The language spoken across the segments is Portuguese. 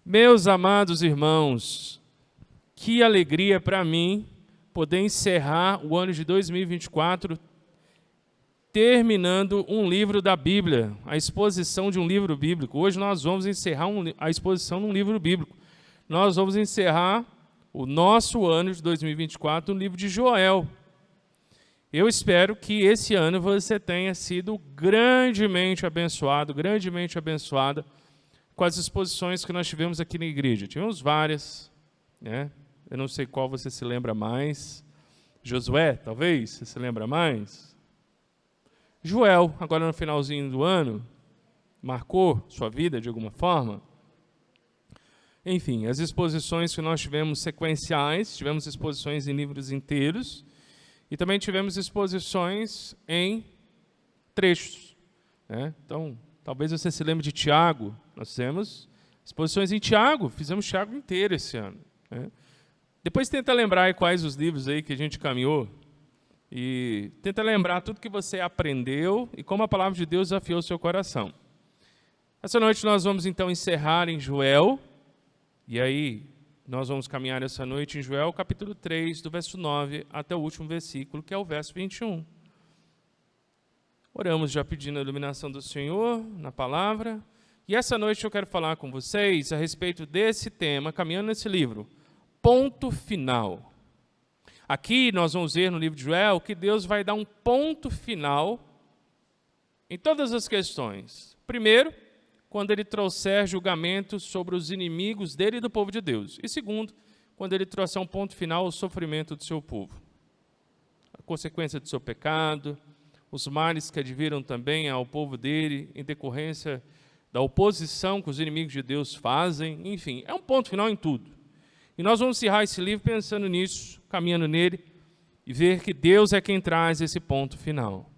Meus amados irmãos, que alegria para mim poder encerrar o ano de 2024 terminando um livro da Bíblia, a exposição de um livro bíblico. Hoje nós vamos encerrar a exposição de um livro bíblico. Nós vamos encerrar o nosso ano de 2024 no livro de Joel. Eu espero que esse ano você tenha sido grandemente abençoada com as exposições que nós tivemos aqui na igreja. Tivemos várias, né? Eu não sei qual você se lembra mais. Josué, talvez, você se lembra mais? Joel, agora no finalzinho do ano, marcou sua vida de alguma forma? Enfim, as exposições que nós tivemos sequenciais, tivemos exposições em livros inteiros, e também tivemos exposições em trechos, né? Então, talvez você se lembre de Tiago. Nós fizemos exposições em Tiago, fizemos Tiago inteiro esse ano, né? Depois tenta lembrar aí quais os livros aí que a gente caminhou, e tenta lembrar tudo que você aprendeu e como a palavra de Deus desafiou o seu coração. Essa noite nós vamos então encerrar em Joel, e aí nós vamos caminhar essa noite em Joel, capítulo 3, do verso 9 até o último versículo, que é o verso 21. Oramos já pedindo a iluminação do Senhor na palavra. E essa noite eu quero falar com vocês a respeito desse tema, caminhando nesse livro, ponto final. Aqui nós vamos ver no livro de Joel que Deus vai dar um ponto final em todas as questões. Primeiro, quando ele trouxer julgamento sobre os inimigos dele e do povo de Deus. E segundo, quando ele trouxer um ponto final ao sofrimento do seu povo. A consequência do seu pecado, os males que adviram também ao povo dele em decorrência da oposição que os inimigos de Deus fazem. Enfim, é um ponto final em tudo. E nós vamos encerrar esse livro pensando nisso, caminhando nele, e ver que Deus é quem traz esse ponto final.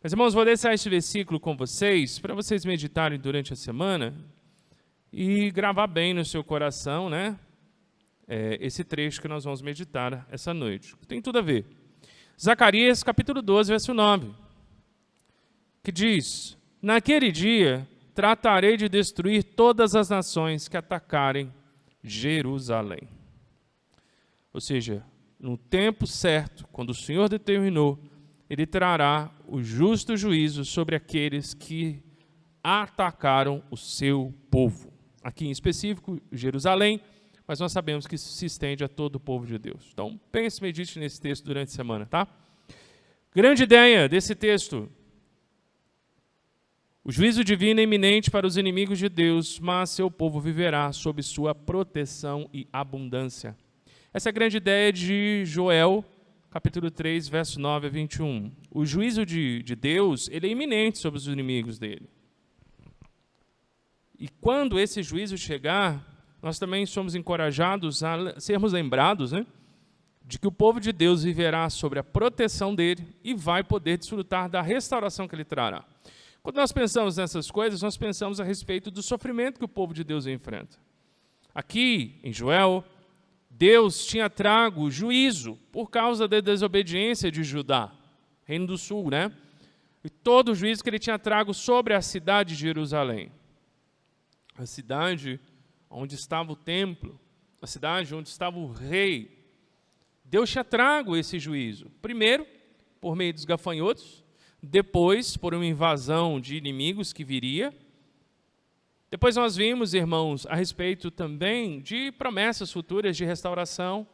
Mas, irmãos, vou deixar este versículo com vocês, para vocês meditarem durante a semana e gravar bem no seu coração, né? Esse trecho que nós vamos meditar essa noite. Tem tudo a ver. Zacarias, capítulo 12, verso 9, que diz: naquele dia tratarei de destruir todas as nações que atacarem Jerusalém. Ou seja, no tempo certo, quando o Senhor determinou, ele trará o justo juízo sobre aqueles que atacaram o seu povo. Aqui em específico, Jerusalém, mas nós sabemos que isso se estende a todo o povo de Deus. Então, pense e medite nesse texto durante a semana, tá? Grande ideia desse texto. O juízo divino é iminente para os inimigos de Deus, mas seu povo viverá sob sua proteção e abundância. Essa é a grande ideia de Joel, capítulo 3, verso 9 a 21. O juízo de Deus, ele é iminente sobre os inimigos dele. E quando esse juízo chegar, nós também somos encorajados a sermos lembrados, né, de que o povo de Deus viverá sobre a proteção dele e vai poder desfrutar da restauração que ele trará. Quando nós pensamos nessas coisas, nós pensamos a respeito do sofrimento que o povo de Deus enfrenta. Aqui, em Joel, Deus tinha trago juízo por causa da desobediência de Judá, reino do sul, né? E todo o juízo que ele tinha trago sobre a cidade de Jerusalém. A cidade onde estava o templo, a cidade onde estava o rei. Deus tinha trago esse juízo. Primeiro, por meio dos gafanhotos, depois, por uma invasão de inimigos que viria. Depois nós vimos, irmãos, a respeito também de promessas futuras de restauração,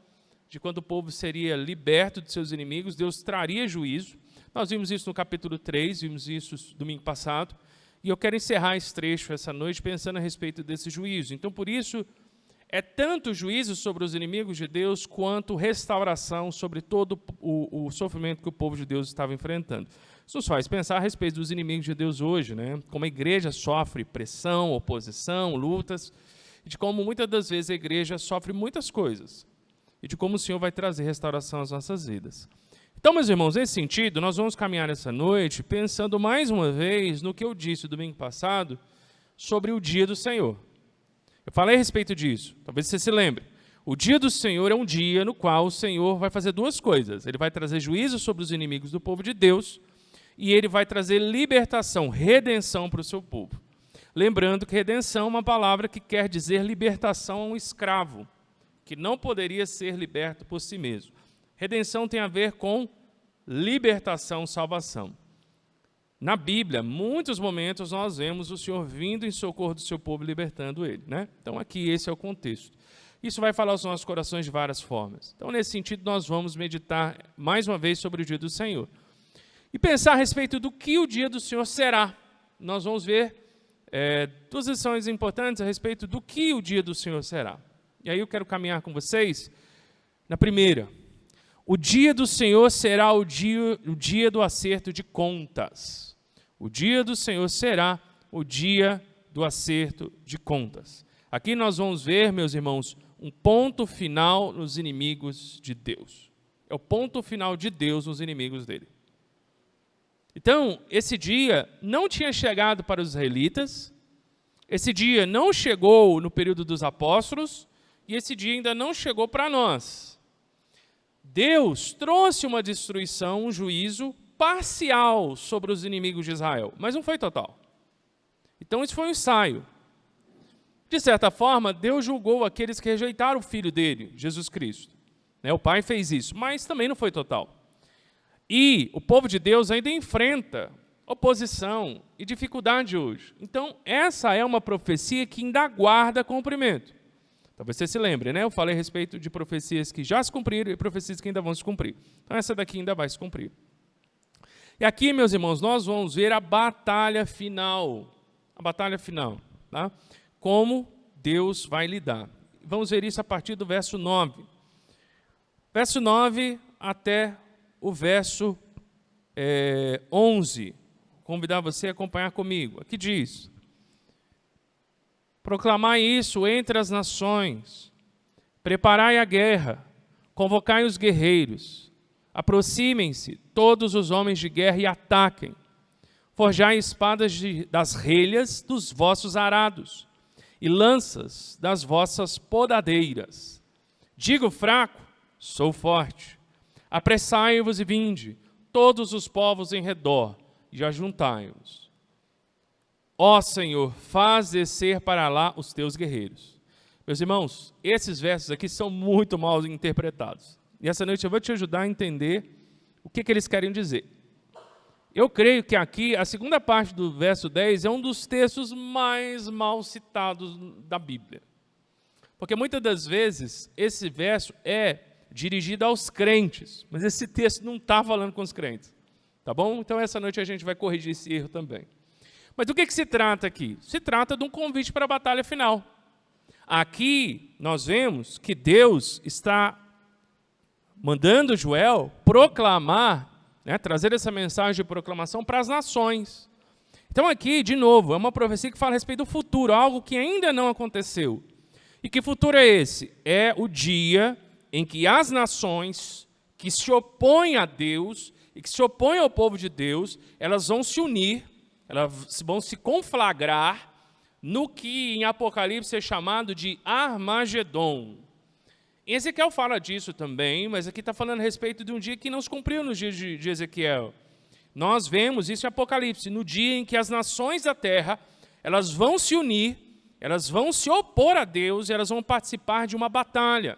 de quando o povo seria liberto de seus inimigos, Deus traria juízo. Nós vimos isso no capítulo 3, vimos isso domingo passado, e eu quero encerrar esse trecho essa noite pensando a respeito desse juízo. Então, por isso, é tanto juízo sobre os inimigos de Deus, quanto restauração sobre todo o sofrimento que o povo de Deus estava enfrentando. Isso nos faz pensar a respeito dos inimigos de Deus hoje, né? Como a igreja sofre pressão, oposição, lutas, e de como muitas das vezes a igreja sofre muitas coisas, e de como o Senhor vai trazer restauração às nossas vidas. Então, meus irmãos, nesse sentido, nós vamos caminhar essa noite pensando mais uma vez no que eu disse domingo passado sobre o dia do Senhor. Eu falei a respeito disso, talvez você se lembre. O dia do Senhor é um dia no qual o Senhor vai fazer duas coisas. Ele vai trazer juízo sobre os inimigos do povo de Deus, e ele vai trazer libertação, redenção para o seu povo. Lembrando que redenção é uma palavra que quer dizer libertação a um escravo, que não poderia ser liberto por si mesmo. Redenção tem a ver com libertação, salvação. Na Bíblia, muitos momentos nós vemos o Senhor vindo em socorro do seu povo, libertando ele, né? Então aqui esse é o contexto. Isso vai falar aos nossos corações de várias formas. Então nesse sentido nós vamos meditar mais uma vez sobre o dia do Senhor. E pensar a respeito do que o dia do Senhor será. Nós vamos ver duas lições importantes a respeito do que o dia do Senhor será. E aí eu quero caminhar com vocês na primeira. O dia do Senhor será o dia do acerto de contas. O dia do Senhor será o dia do acerto de contas. Aqui nós vamos ver, meus irmãos, um ponto final nos inimigos de Deus. É o ponto final de Deus nos inimigos dele. Então, esse dia não tinha chegado para os israelitas, esse dia não chegou no período dos apóstolos, e esse dia ainda não chegou para nós. Deus trouxe uma destruição, um juízo parcial sobre os inimigos de Israel, mas não foi total. Então, isso foi um ensaio. De certa forma, Deus julgou aqueles que rejeitaram o Filho dele, Jesus Cristo. O Pai fez isso, mas também não foi total. E o povo de Deus ainda enfrenta oposição e dificuldade hoje. Então, essa é uma profecia que ainda aguarda cumprimento. Talvez você se lembre, né? Eu falei a respeito de profecias que já se cumpriram e profecias que ainda vão se cumprir. Então, essa daqui ainda vai se cumprir. E aqui, meus irmãos, nós vamos ver a batalha final. A batalha final, tá? Como Deus vai lidar. Vamos ver isso a partir do verso 9. Verso 9 até o verso 11. Convidar você a acompanhar comigo. Aqui diz: proclamai isso entre as nações, preparai a guerra, convocai os guerreiros, aproximem-se todos os homens de guerra e ataquem, forjai espadas das relhas dos vossos arados, e lanças das vossas podadeiras. Digo fraco, sou forte. Apressai-vos e vinde, todos os povos em redor, e ajuntai-vos. Ó Senhor, faz descer para lá os teus guerreiros. Meus irmãos, esses versos aqui são muito mal interpretados. E essa noite eu vou te ajudar a entender o que eles querem dizer. Eu creio que aqui, a segunda parte do verso 10 é um dos textos mais mal citados da Bíblia. Porque muitas das vezes esse verso é dirigido aos crentes, mas esse texto não está falando com os crentes. Tá bom? Então essa noite a gente vai corrigir esse erro também. Mas do que se trata aqui? Se trata de um convite para a batalha final. Aqui nós vemos que Deus está mandando Joel proclamar, trazer essa mensagem de proclamação para as nações. Então aqui, de novo, é uma profecia que fala a respeito do futuro, algo que ainda não aconteceu. E que futuro é esse? É o dia em que as nações que se opõem a Deus e que se opõem ao povo de Deus, elas vão se unir, elas vão se conflagrar no que em Apocalipse é chamado de Armagedon. Ezequiel fala disso também, mas aqui está falando a respeito de um dia que não se cumpriu nos dias de Ezequiel. Nós vemos isso em Apocalipse, no dia em que as nações da terra, elas vão se unir, elas vão se opor a Deus e elas vão participar de uma batalha.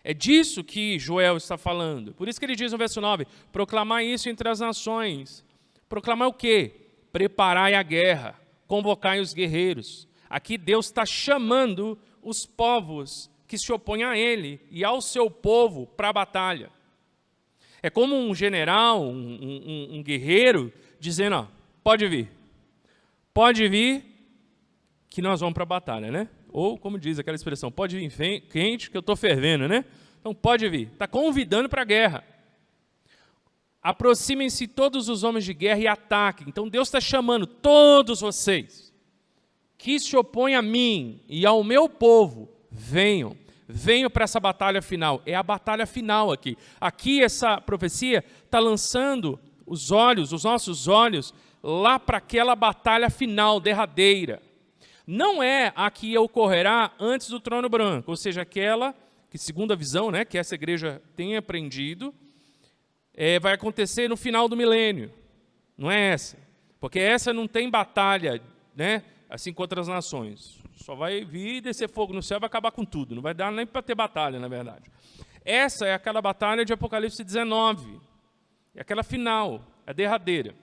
É disso que Joel está falando. Por isso que ele diz no verso 9, proclamar isso entre as nações. Proclamar o quê? Preparai a guerra, convocai os guerreiros. Aqui Deus está chamando os povos que se opõem a ele e ao seu povo para a batalha. É como um general, um guerreiro, dizendo, pode vir que nós vamos para a batalha, né? Ou, como diz aquela expressão, pode vir quente que eu estou fervendo, né? Então, pode vir. Está convidando para a guerra. Aproximem-se todos os homens de guerra e ataquem. Então, Deus está chamando todos vocês que se opõem a mim e ao meu povo, venham para essa batalha final. É a batalha final aqui. Aqui, essa profecia está lançando os nossos olhos, lá para aquela batalha final, derradeira. Não é a que ocorrerá antes do trono branco, ou seja, aquela que, segundo a visão, que essa igreja tem aprendido, vai acontecer no final do milênio. Não é essa. Porque essa não tem batalha né, assim contra as nações. Só vai vir e descer fogo no céu e vai acabar com tudo. Não vai dar nem para ter batalha, na verdade. Essa é aquela batalha de Apocalipse 19. É aquela final, a derradeira.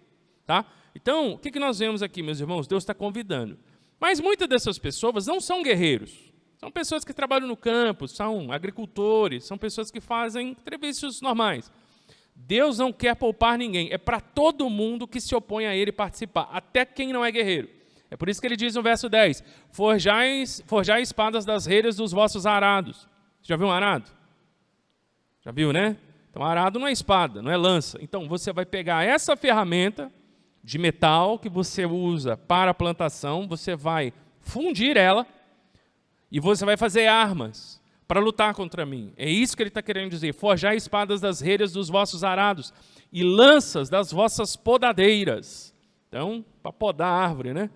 Tá? Então, o que nós vemos aqui, meus irmãos? Deus está convidando. Mas muitas dessas pessoas não são guerreiros. São pessoas que trabalham no campo, são agricultores, são pessoas que fazem serviços normais. Deus não quer poupar ninguém. É para todo mundo que se opõe a Ele participar, até quem não é guerreiro. É por isso que ele diz no verso 10, forjai espadas das reiras dos vossos arados. Já viu um arado? Já viu, né? Então, arado não é espada, não é lança. Então, você vai pegar essa ferramenta de metal que você usa para a plantação, você vai fundir ela e você vai fazer armas para lutar contra mim. É isso que ele está querendo dizer. Forjai espadas das reiras dos vossos arados e lanças das vossas podadeiras. Então, para podar a árvore, né?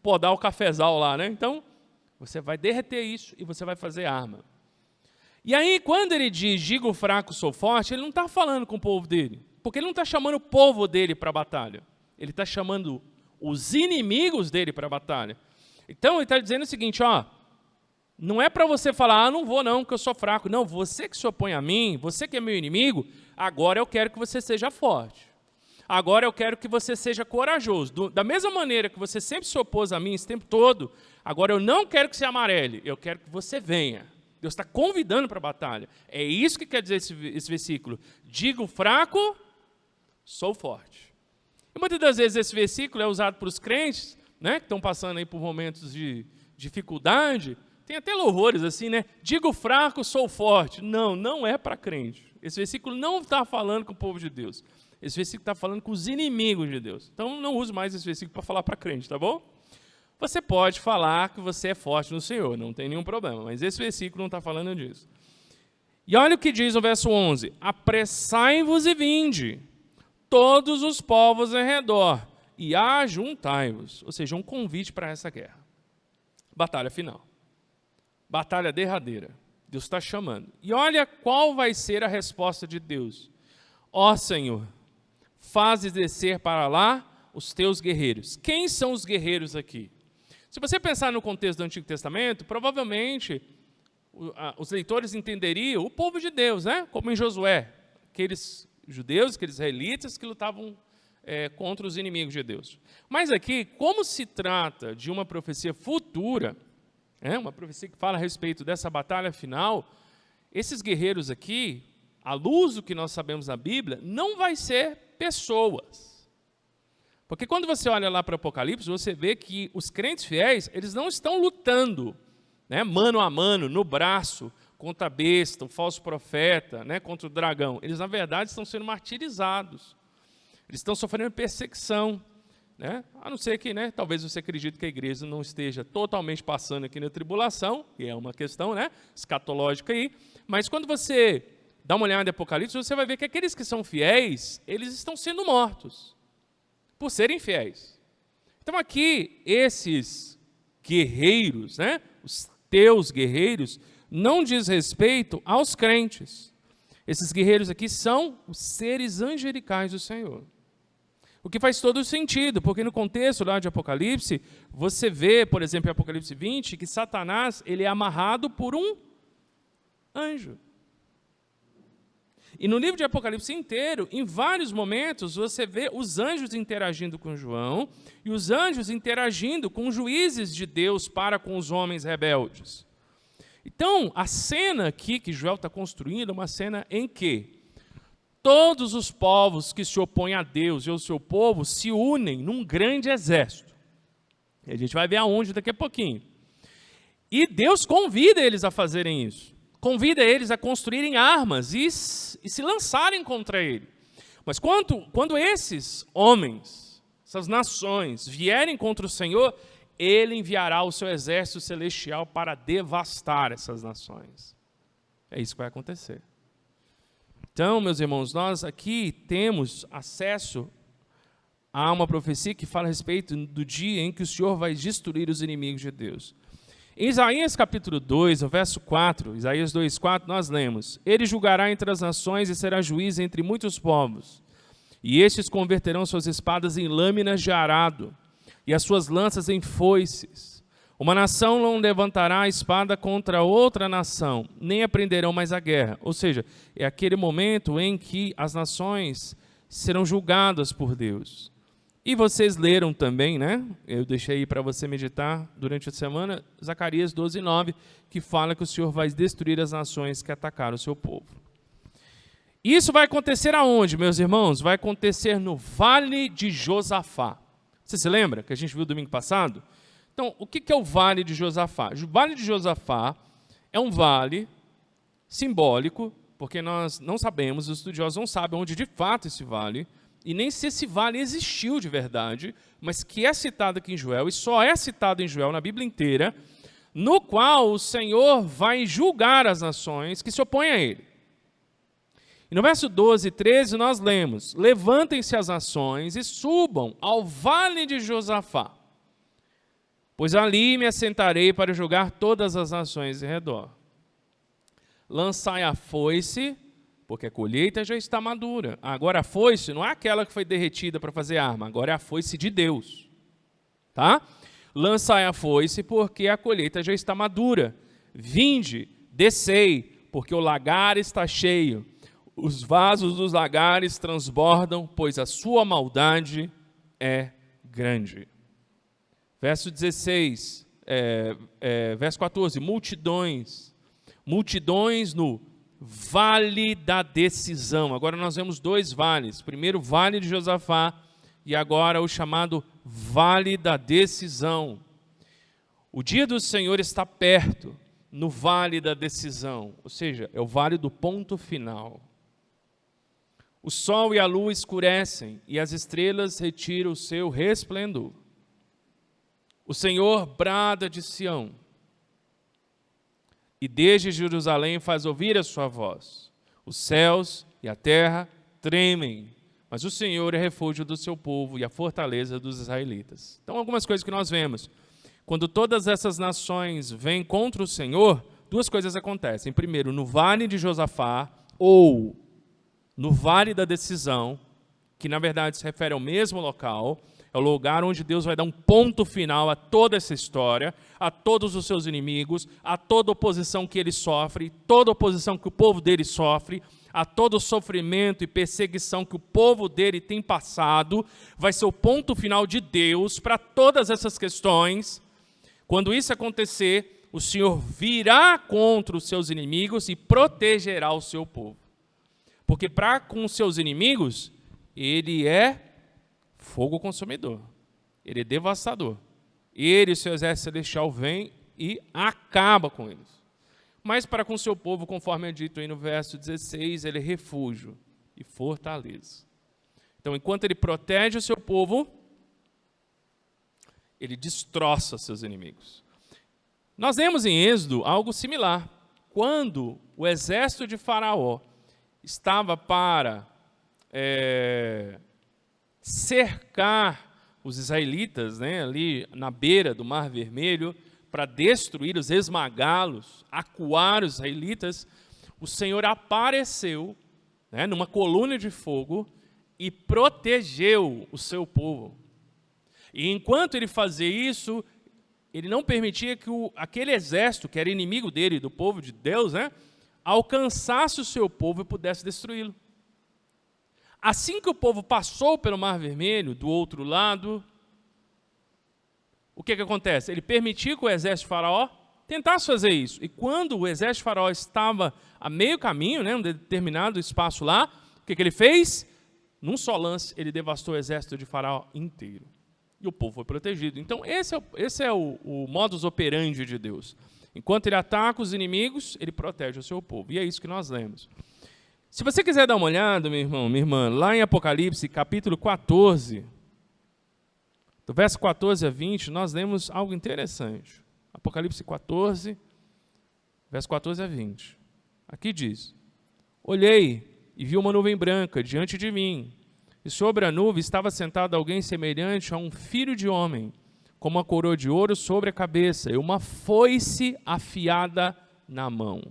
Podar o cafezal lá, né? Então, você vai derreter isso e você vai fazer arma. E aí, quando ele diz, diga o fraco, sou forte, ele não está falando com o povo dele. Porque ele não está chamando o povo dele para a batalha. Ele está chamando os inimigos dele para a batalha. Então, ele está dizendo o seguinte, ó, não é para você falar, não vou não, porque eu sou fraco. Não, você que se opõe a mim, você que é meu inimigo, agora eu quero que você seja forte. Agora eu quero que você seja corajoso. Da mesma maneira que você sempre se opôs a mim esse tempo todo, agora eu não quero que você amarele, eu quero que você venha. Deus está convidando para a batalha. É isso que quer dizer esse versículo. Digo fraco, sou forte. E muitas das vezes esse versículo é usado por os crentes, né, que estão passando aí por momentos de dificuldade. Tem até louvores assim, né? Digo fraco, sou forte. Não, não é para crente. Esse versículo não está falando com o povo de Deus. Esse versículo está falando com os inimigos de Deus. Então, não use mais esse versículo para falar para crente, tá bom? Você pode falar que você é forte no Senhor, não tem nenhum problema, mas esse versículo não está falando disso. E olha o que diz no verso 11. Apressai-vos e vinde, todos os povos em redor, e ajuntai-vos. Ou seja, um convite para essa guerra. Batalha final. Batalha derradeira. Deus está chamando. E olha qual vai ser a resposta de Deus. Ó Senhor, fazes descer para lá os teus guerreiros. Quem são os guerreiros aqui? Se você pensar no contexto do Antigo Testamento, provavelmente os leitores entenderiam o povo de Deus, né? Como em Josué, aqueles judeus, aqueles israelitas que lutavam contra os inimigos de Deus. Mas aqui, como se trata de uma profecia futura, uma profecia que fala a respeito dessa batalha final, esses guerreiros aqui, à luz do que nós sabemos na Bíblia, não vai ser pessoas. Porque quando você olha lá para o Apocalipse, você vê que os crentes fiéis, eles não estão lutando, né, mano a mano, no braço, contra a besta, o falso profeta, né, contra o dragão. Eles, na verdade, estão sendo martirizados. Eles estão sofrendo perseguição. Né? A não ser que, né, talvez você acredite que a igreja não esteja totalmente passando aqui na tribulação, que é uma questão, né, escatológica aí, mas quando você dá uma olhada em Apocalipse, você vai ver que aqueles que são fiéis, eles estão sendo mortos por serem fiéis. Então aqui, esses guerreiros, né, os teus guerreiros, não diz respeito aos crentes. Esses guerreiros aqui são os seres angelicais do Senhor. O que faz todo sentido, porque no contexto lá de Apocalipse, você vê, por exemplo, em Apocalipse 20, que Satanás ele é amarrado por um anjo. E no livro de Apocalipse inteiro, em vários momentos, você vê os anjos interagindo com João e os anjos interagindo com os juízes de Deus para com os homens rebeldes. Então, a cena aqui que Joel está construindo é uma cena em que todos os povos que se opõem a Deus e ao seu povo se unem num grande exército. E a gente vai ver aonde daqui a pouquinho. E Deus convida eles a fazerem isso. Convida eles a construírem armas e se lançarem contra ele. Mas quando esses homens, essas nações, vierem contra o Senhor, ele enviará o seu exército celestial para devastar essas nações. É isso que vai acontecer. Então, meus irmãos, nós aqui temos acesso a uma profecia que fala a respeito do dia em que o Senhor vai destruir os inimigos de Deus. Em Isaías capítulo 2, no verso 4, Isaías 2:4, nós lemos: Ele julgará entre as nações e será juiz entre muitos povos, e estes converterão suas espadas em lâminas de arado, e as suas lanças em foices. Uma nação não levantará a espada contra outra nação, nem aprenderão mais a guerra. Ou seja, é aquele momento em que as nações serão julgadas por Deus. E vocês leram também, né? Eu deixei aí para você meditar durante a semana, Zacarias 12:9, que fala que o Senhor vai destruir as nações que atacaram o seu povo. Isso vai acontecer aonde, meus irmãos? Vai acontecer no Vale de Josafá. Você se lembra que a gente viu domingo passado? Então, o que é o Vale de Josafá? O Vale de Josafá é um vale simbólico, porque nós não sabemos, os estudiosos não sabem onde de fato esse vale, e nem se esse vale existiu de verdade, mas que é citado aqui em Joel, e só é citado em Joel na Bíblia inteira, no qual o Senhor vai julgar as nações que se opõem a ele. E no verso 12 e 13 nós lemos: levantem-se as nações e subam ao vale de Josafá, pois ali me assentarei para julgar todas as nações em redor. Lançai a foice, porque a colheita já está madura. Agora a foice não é aquela que foi derretida para fazer arma, agora é a foice de Deus. Tá? Lançai a foice, porque a colheita já está madura. Vinde, descei, porque o lagar está cheio. Os vasos dos lagares transbordam, pois a sua maldade é grande. Verso 16, verso 14, multidões no Vale da Decisão. Agora nós vemos dois vales. Primeiro o Vale de Josafá e agora o chamado Vale da Decisão. O dia do Senhor está perto no Vale da Decisão, ou seja, é o vale do ponto final. O sol e a lua escurecem e as estrelas retiram o seu resplendor. O Senhor brada de Sião, e desde Jerusalém faz ouvir a sua voz. Os céus e a terra tremem, mas o Senhor é refúgio do seu povo e a fortaleza dos israelitas. Então, algumas coisas que nós vemos. Quando todas essas nações vêm contra o Senhor, duas coisas acontecem. Primeiro, no Vale de Josafá, ou no Vale da Decisão, que na verdade se refere ao mesmo local, é o lugar onde Deus vai dar um ponto final a toda essa história, a todos os seus inimigos, a toda oposição que ele sofre, toda oposição que o povo dele sofre, a todo o sofrimento e perseguição que o povo dele tem passado, vai ser o ponto final de Deus para todas essas questões. Quando isso acontecer, o Senhor virá contra os seus inimigos e protegerá o seu povo. Porque para com os seus inimigos, ele é fogo consumidor, ele é devastador. Ele e o seu exército celestial vem e acaba com eles. Mas para com o seu povo, conforme é dito aí no verso 16, ele é refúgio e fortaleza. Então, enquanto ele protege o seu povo, ele destroça seus inimigos. Nós vemos em Êxodo algo similar. Quando o exército de Faraó estava para cercar os israelitas, né, ali na beira do Mar Vermelho, para destruí-los, esmagá-los, acuar os israelitas, o Senhor apareceu, né, numa coluna de fogo e protegeu o seu povo. E enquanto ele fazia isso, ele não permitia que aquele exército, que era inimigo dele, do povo de Deus, né, alcançasse o seu povo e pudesse destruí-lo. Assim que o povo passou pelo Mar Vermelho, do outro lado, o que acontece? Ele permitiu que o exército de Faraó tentasse fazer isso. E quando o exército de Faraó estava a meio caminho, né, um determinado espaço lá, o que ele fez? Num só lance, ele devastou o exército de Faraó inteiro. E o povo foi protegido. Então, esse é o modus operandi de Deus. Enquanto ele ataca os inimigos, ele protege o seu povo. E é isso que nós lemos. Se você quiser dar uma olhada, meu irmão, minha irmã, lá em Apocalipse, capítulo 14, do verso 14 a 20, nós lemos algo interessante. Apocalipse 14, verso 14 a 20. Aqui diz: olhei e vi uma nuvem branca diante de mim, e sobre a nuvem estava sentado alguém semelhante a um filho de homem, com uma coroa de ouro sobre a cabeça e uma foice afiada na mão.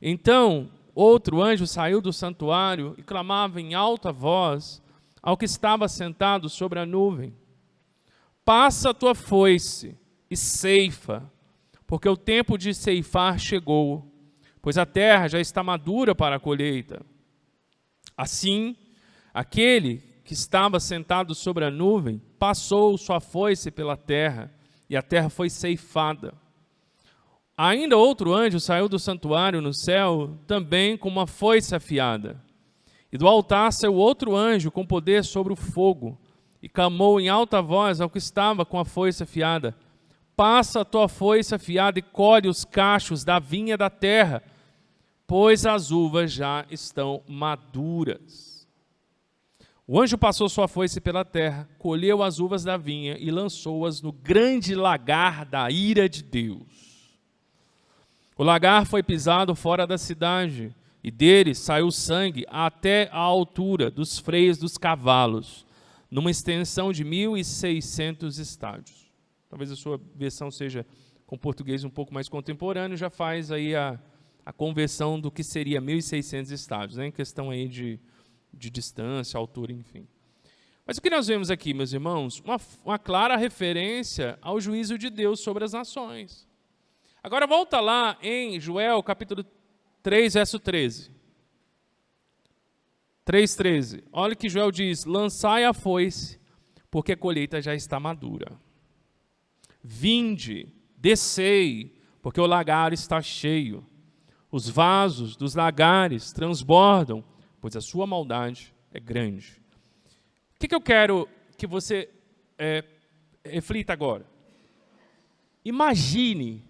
Então, outro anjo saiu do santuário e clamava em alta voz ao que estava sentado sobre a nuvem: passa a tua foice e ceifa, porque o tempo de ceifar chegou, pois a terra já está madura para a colheita. Assim, aquele que estava sentado sobre a nuvem passou sua foice pela terra, e a terra foi ceifada. Ainda outro anjo saiu do santuário no céu, também com uma foice afiada. E do altar saiu outro anjo com poder sobre o fogo, e clamou em alta voz ao que estava com a foice afiada: passa a tua foice afiada e colhe os cachos da vinha da terra, pois as uvas já estão maduras. O anjo passou sua foice pela terra, colheu as uvas da vinha e lançou-as no grande lagar da ira de Deus. O lagar foi pisado fora da cidade, e dele saiu sangue até a altura dos freios dos cavalos, numa extensão de 1.600 estádios. Talvez a sua versão seja com português um pouco mais contemporâneo, já faz aí a conversão do que seria 1.600 estádios, né, em questão aí de distância, altura, enfim. Mas o que nós vemos aqui, meus irmãos? Uma clara referência ao juízo de Deus sobre as nações. Agora volta lá em Joel, capítulo 3, verso 13. 3,13. Olha que Joel diz: lançai a foice, porque a colheita já está madura. Vinde, descei, porque o lagar está cheio. Os vasos dos lagares transbordam, pois a sua maldade é grande. O que eu quero que você reflita agora? Imagine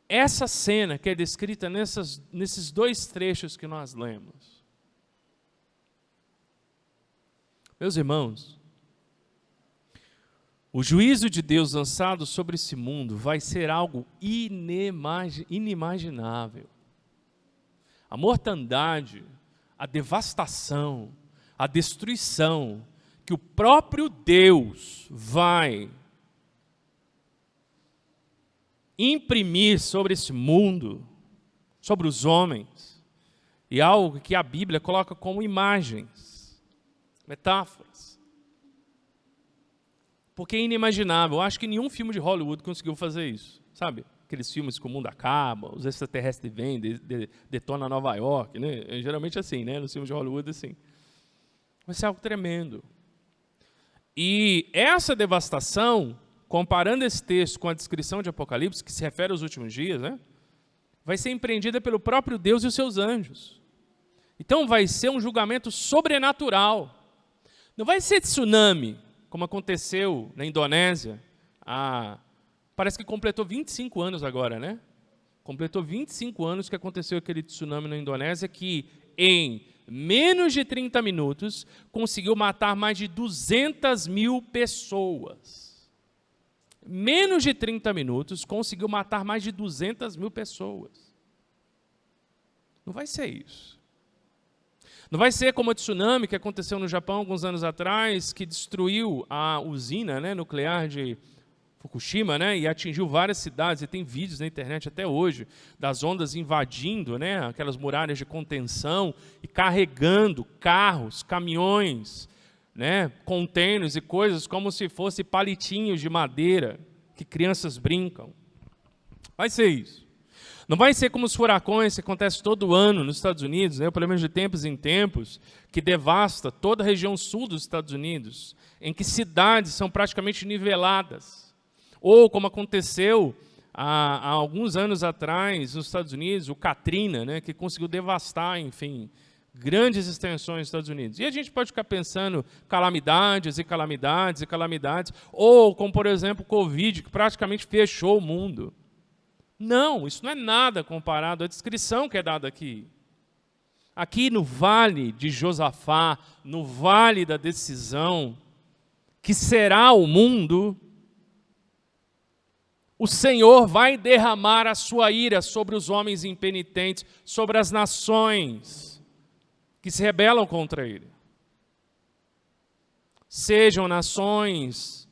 essa cena que é descrita nesses dois trechos que nós lemos. Meus irmãos, o juízo de Deus lançado sobre esse mundo vai ser algo inimaginável. A mortandade, a devastação, a destruição que o próprio Deus vai imprimir sobre esse mundo, sobre os homens, e algo que a Bíblia coloca como imagens, metáforas. Porque é inimaginável. Eu acho que nenhum filme de Hollywood conseguiu fazer isso, sabe? Aqueles filmes que o mundo acaba, os extraterrestres vêm, detona Nova York, né? É geralmente assim, né? Nos filmes de Hollywood, assim. Vai ser algo tremendo. E essa devastação, comparando esse texto com a descrição de Apocalipse, que se refere aos últimos dias, né? Vai ser empreendida pelo próprio Deus e os seus anjos. Então vai ser um julgamento sobrenatural. Não vai ser tsunami, como aconteceu na Indonésia. Parece que completou 25 anos agora, né? Completou 25 anos que aconteceu aquele tsunami na Indonésia, que em menos de 30 minutos conseguiu matar mais de 200 mil pessoas. Menos de 30 minutos conseguiu matar mais de 200 mil pessoas. Não vai ser isso. Não vai ser como o tsunami que aconteceu no Japão alguns anos atrás, que destruiu a usina, né, nuclear de Fukushima, né, e atingiu várias cidades, e tem vídeos na internet até hoje, das ondas invadindo, né, aquelas muralhas de contenção e carregando carros, caminhões, né, contêineres e coisas como se fossem palitinhos de madeira que crianças brincam. Vai ser isso. Não vai ser como os furacões que acontecem todo ano nos Estados Unidos, né, pelo menos de tempos em tempos, que devasta toda a região sul dos Estados Unidos, em que cidades são praticamente niveladas. Ou como aconteceu há alguns anos atrás nos Estados Unidos, o Katrina, né, que conseguiu devastar, enfim, grandes extensões dos Estados Unidos. E a gente pode ficar pensando calamidades e calamidades e calamidades, ou como, por exemplo, o Covid, que praticamente fechou o mundo. Não, isso não é nada comparado à descrição que é dada aqui. Aqui no vale de Josafá, no vale da decisão, que será o mundo, o Senhor vai derramar a sua ira sobre os homens impenitentes, sobre as nações que se rebelam contra Ele. Sejam nações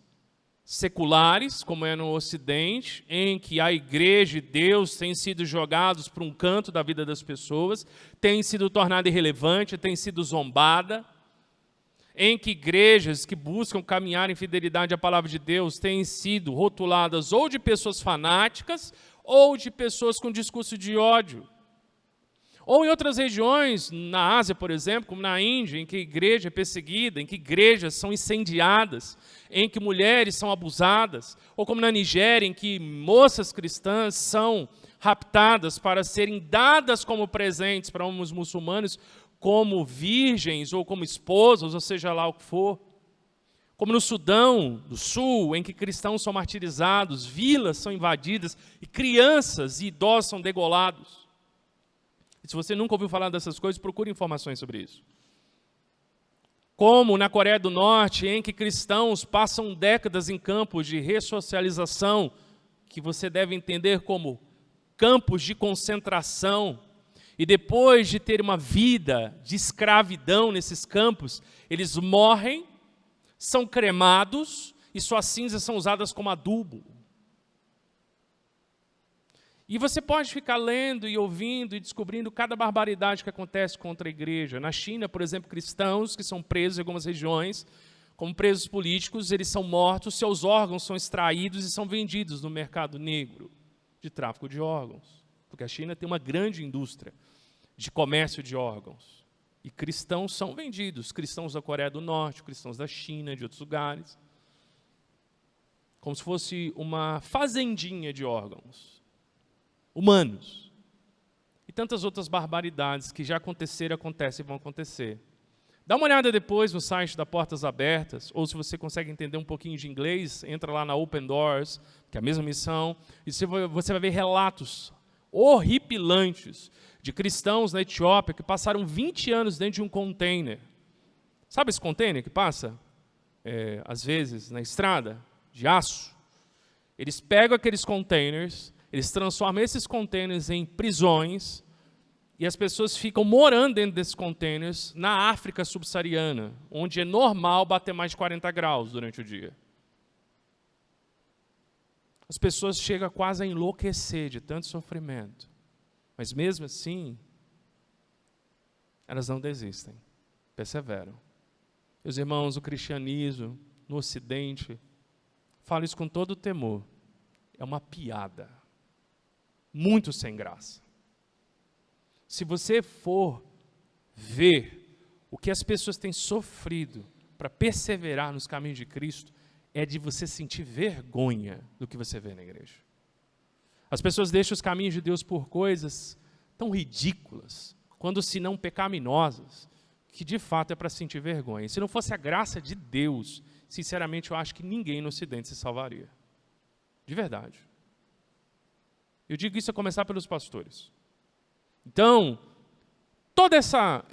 seculares, como é no Ocidente, em que a igreja e Deus têm sido jogados para um canto da vida das pessoas, têm sido tornada irrelevante, têm sido zombada, em que igrejas que buscam caminhar em fidelidade à palavra de Deus têm sido rotuladas ou de pessoas fanáticas ou de pessoas com discurso de ódio. Ou em outras regiões, na Ásia, por exemplo, como na Índia, em que a igreja é perseguida, em que igrejas são incendiadas, em que mulheres são abusadas, ou como na Nigéria, em que moças cristãs são raptadas para serem dadas como presentes para homens muçulmanos, como virgens ou como esposas, ou seja lá o que for. Como no Sudão do Sul, em que cristãos são martirizados, vilas são invadidas e crianças e idosos são degolados. E se você nunca ouviu falar dessas coisas, procure informações sobre isso. Como na Coreia do Norte, em que cristãos passam décadas em campos de ressocialização, que você deve entender como campos de concentração, e depois de ter uma vida de escravidão nesses campos, eles morrem, são cremados e suas cinzas são usadas como adubo. E você pode ficar lendo e ouvindo e descobrindo cada barbaridade que acontece contra a igreja. Na China, por exemplo, cristãos que são presos em algumas regiões, como presos políticos, eles são mortos, seus órgãos são extraídos e são vendidos no mercado negro de tráfico de órgãos. Porque a China tem uma grande indústria de comércio de órgãos. E cristãos são vendidos, cristãos da Coreia do Norte, cristãos da China, de outros lugares. Como se fosse uma fazendinha de órgãos humanos. E tantas outras barbaridades que já aconteceram, acontecem e vão acontecer. Dá uma olhada depois no site da Portas Abertas, ou se você consegue entender um pouquinho de inglês, entra lá na Open Doors, que é a mesma missão, e você vai ver relatos horripilantes de cristãos na Etiópia que passaram 20 anos dentro de um container. Sabe esse container que passa, às vezes, na estrada, de aço? Eles pegam aqueles containers, eles transformam esses containers em prisões e as pessoas ficam morando dentro desses containers na África subsaariana, onde é normal bater mais de 40 graus durante o dia. As pessoas chegam quase a enlouquecer de tanto sofrimento. Mas mesmo assim, elas não desistem, perseveram. Meus irmãos, o cristianismo no Ocidente, falo isso com todo o temor, é uma piada. Muito sem graça. Se você for ver o que as pessoas têm sofrido para perseverar nos caminhos de Cristo, é de você sentir vergonha do que você vê na igreja. As pessoas deixam os caminhos de Deus por coisas tão ridículas, quando se não pecaminosas, que de fato é para sentir vergonha. Se não fosse a graça de Deus, sinceramente eu acho que ninguém no Ocidente se salvaria. De verdade. Eu digo isso a começar pelos pastores. Então, toda essa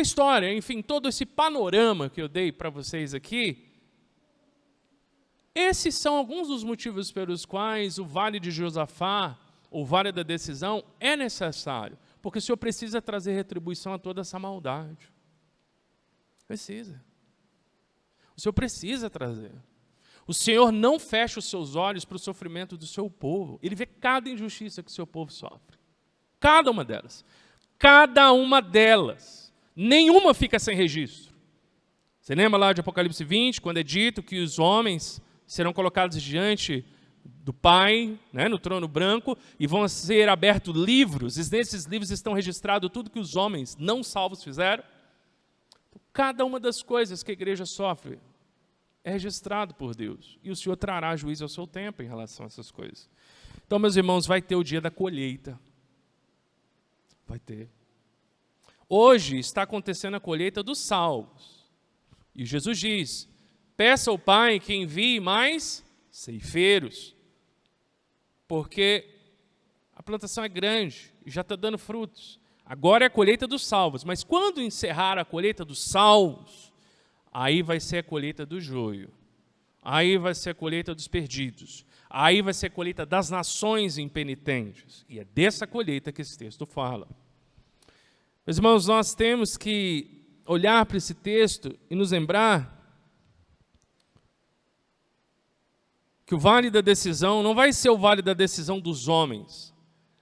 história, enfim, todo esse panorama que eu dei para vocês aqui, esses são alguns dos motivos pelos quais o Vale de Josafá, o Vale da Decisão, é necessário. Porque o Senhor precisa trazer retribuição a toda essa maldade. Precisa. O Senhor precisa trazer. O Senhor não fecha os seus olhos para o sofrimento do seu povo. Ele vê cada injustiça que o seu povo sofre. Cada uma delas. Cada uma delas. Nenhuma fica sem registro. Você lembra lá de Apocalipse 20, quando é dito que os homens serão colocados diante do Pai, né, no trono branco, e vão ser abertos livros, e nesses livros estão registrados tudo que os homens não salvos fizeram? Cada uma das coisas que a igreja sofre é registrado por Deus. E o Senhor trará juízo ao seu tempo em relação a essas coisas. Então, meus irmãos, vai ter o dia da colheita. Vai ter. Hoje está acontecendo a colheita dos salvos. E Jesus diz, peça ao Pai que envie mais ceifeiros. Porque a plantação é grande e já está dando frutos. Agora é a colheita dos salvos. Mas quando encerrar a colheita dos salvos, aí vai ser a colheita do joio. Aí vai ser a colheita dos perdidos. Aí vai ser a colheita das nações impenitentes. E é dessa colheita que esse texto fala. Meus irmãos, nós temos que olhar para esse texto e nos lembrar que o vale da decisão não vai ser o vale da decisão dos homens.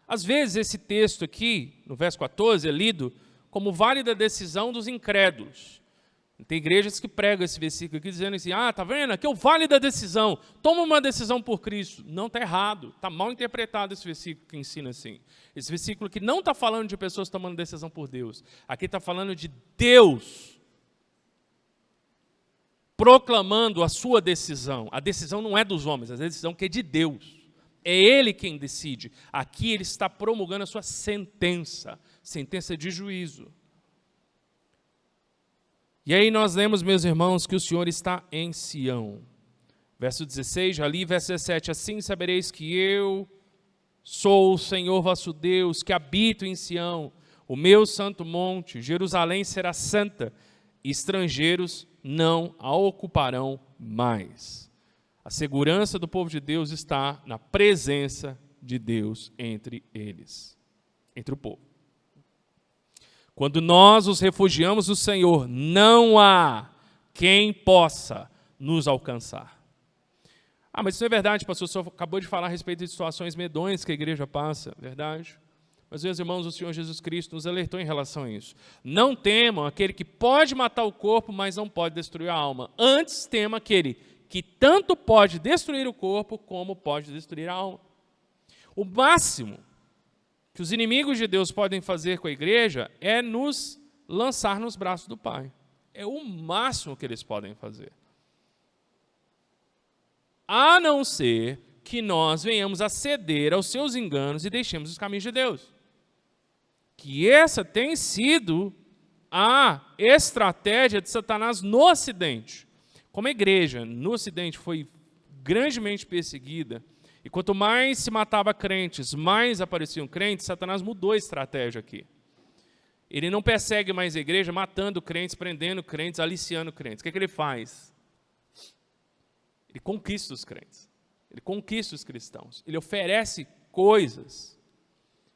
Às vezes esse texto aqui, no verso 14, é lido como o vale da decisão dos incrédulos. Tem igrejas que pregam esse versículo aqui dizendo assim, tá vendo? Aqui é o vale da decisão. Toma uma decisão por Cristo. Não, está errado. Está mal interpretado esse versículo que ensina assim. Esse versículo que não está falando de pessoas tomando decisão por Deus. Aqui está falando de Deus proclamando a sua decisão. A decisão não é dos homens, a decisão que é de Deus. É Ele quem decide. Aqui Ele está promulgando a sua sentença. Sentença de juízo. E aí nós lemos, meus irmãos, que o Senhor está em Sião. Verso 16, já li, verso 17. Assim sabereis que eu sou o Senhor vosso Deus, que habito em Sião, o meu santo monte. Jerusalém será santa, e estrangeiros não a ocuparão mais. A segurança do povo de Deus está na presença de Deus entre eles, entre o povo. Quando nós nos refugiamos no Senhor, não há quem possa nos alcançar. Mas isso não é verdade, pastor. O senhor acabou de falar a respeito de situações medonhas que a igreja passa. Verdade. Mas, meus irmãos, o Senhor Jesus Cristo nos alertou em relação a isso. Não temam aquele que pode matar o corpo, mas não pode destruir a alma. Antes tema aquele que tanto pode destruir o corpo, como pode destruir a alma. O máximo que os inimigos de Deus podem fazer com a igreja é nos lançar nos braços do Pai. É o máximo que eles podem fazer. A não ser que nós venhamos a ceder aos seus enganos e deixemos os caminhos de Deus. Que essa tem sido a estratégia de Satanás no Ocidente. Como a igreja no Ocidente foi grandemente perseguida, e quanto mais se matava crentes, mais apareciam crentes, Satanás mudou a estratégia aqui. Ele não persegue mais a igreja matando crentes, prendendo crentes, aliciando crentes. O que ele faz? Ele conquista os crentes. Ele conquista os cristãos. Ele oferece coisas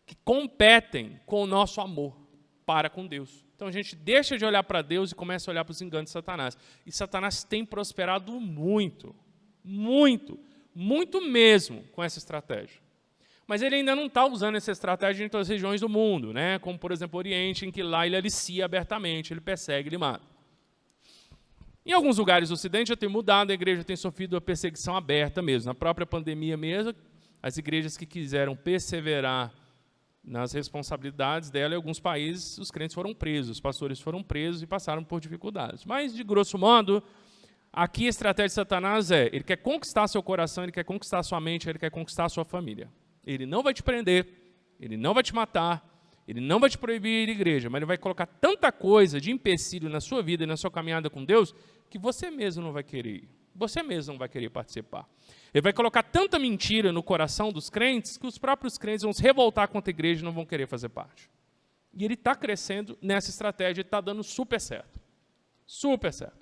que competem com o nosso amor para com Deus. Então a gente deixa de olhar para Deus e começa a olhar para os enganos de Satanás. E Satanás tem prosperado muito, muito, muito mesmo com essa estratégia. Mas ele ainda não está usando essa estratégia em todas as regiões do mundo, né? Como, por exemplo, o Oriente, em que lá ele alicia abertamente, ele persegue, ele mata. Em alguns lugares do Ocidente já tem mudado, a igreja tem sofrido a perseguição aberta mesmo. Na própria pandemia mesmo, as igrejas que quiseram perseverar nas responsabilidades dela, em alguns países, os crentes foram presos, os pastores foram presos e passaram por dificuldades. Mas, de grosso modo, aqui a estratégia de Satanás é, ele quer conquistar seu coração, ele quer conquistar sua mente, ele quer conquistar sua família. Ele não vai te prender, ele não vai te matar, ele não vai te proibir ir à igreja, mas ele vai colocar tanta coisa de empecilho na sua vida e na sua caminhada com Deus, que você mesmo não vai querer ir, você mesmo não vai querer participar. Ele vai colocar tanta mentira no coração dos crentes, que os próprios crentes vão se revoltar contra a igreja e não vão querer fazer parte. E ele está crescendo nessa estratégia, está dando super certo. Super certo.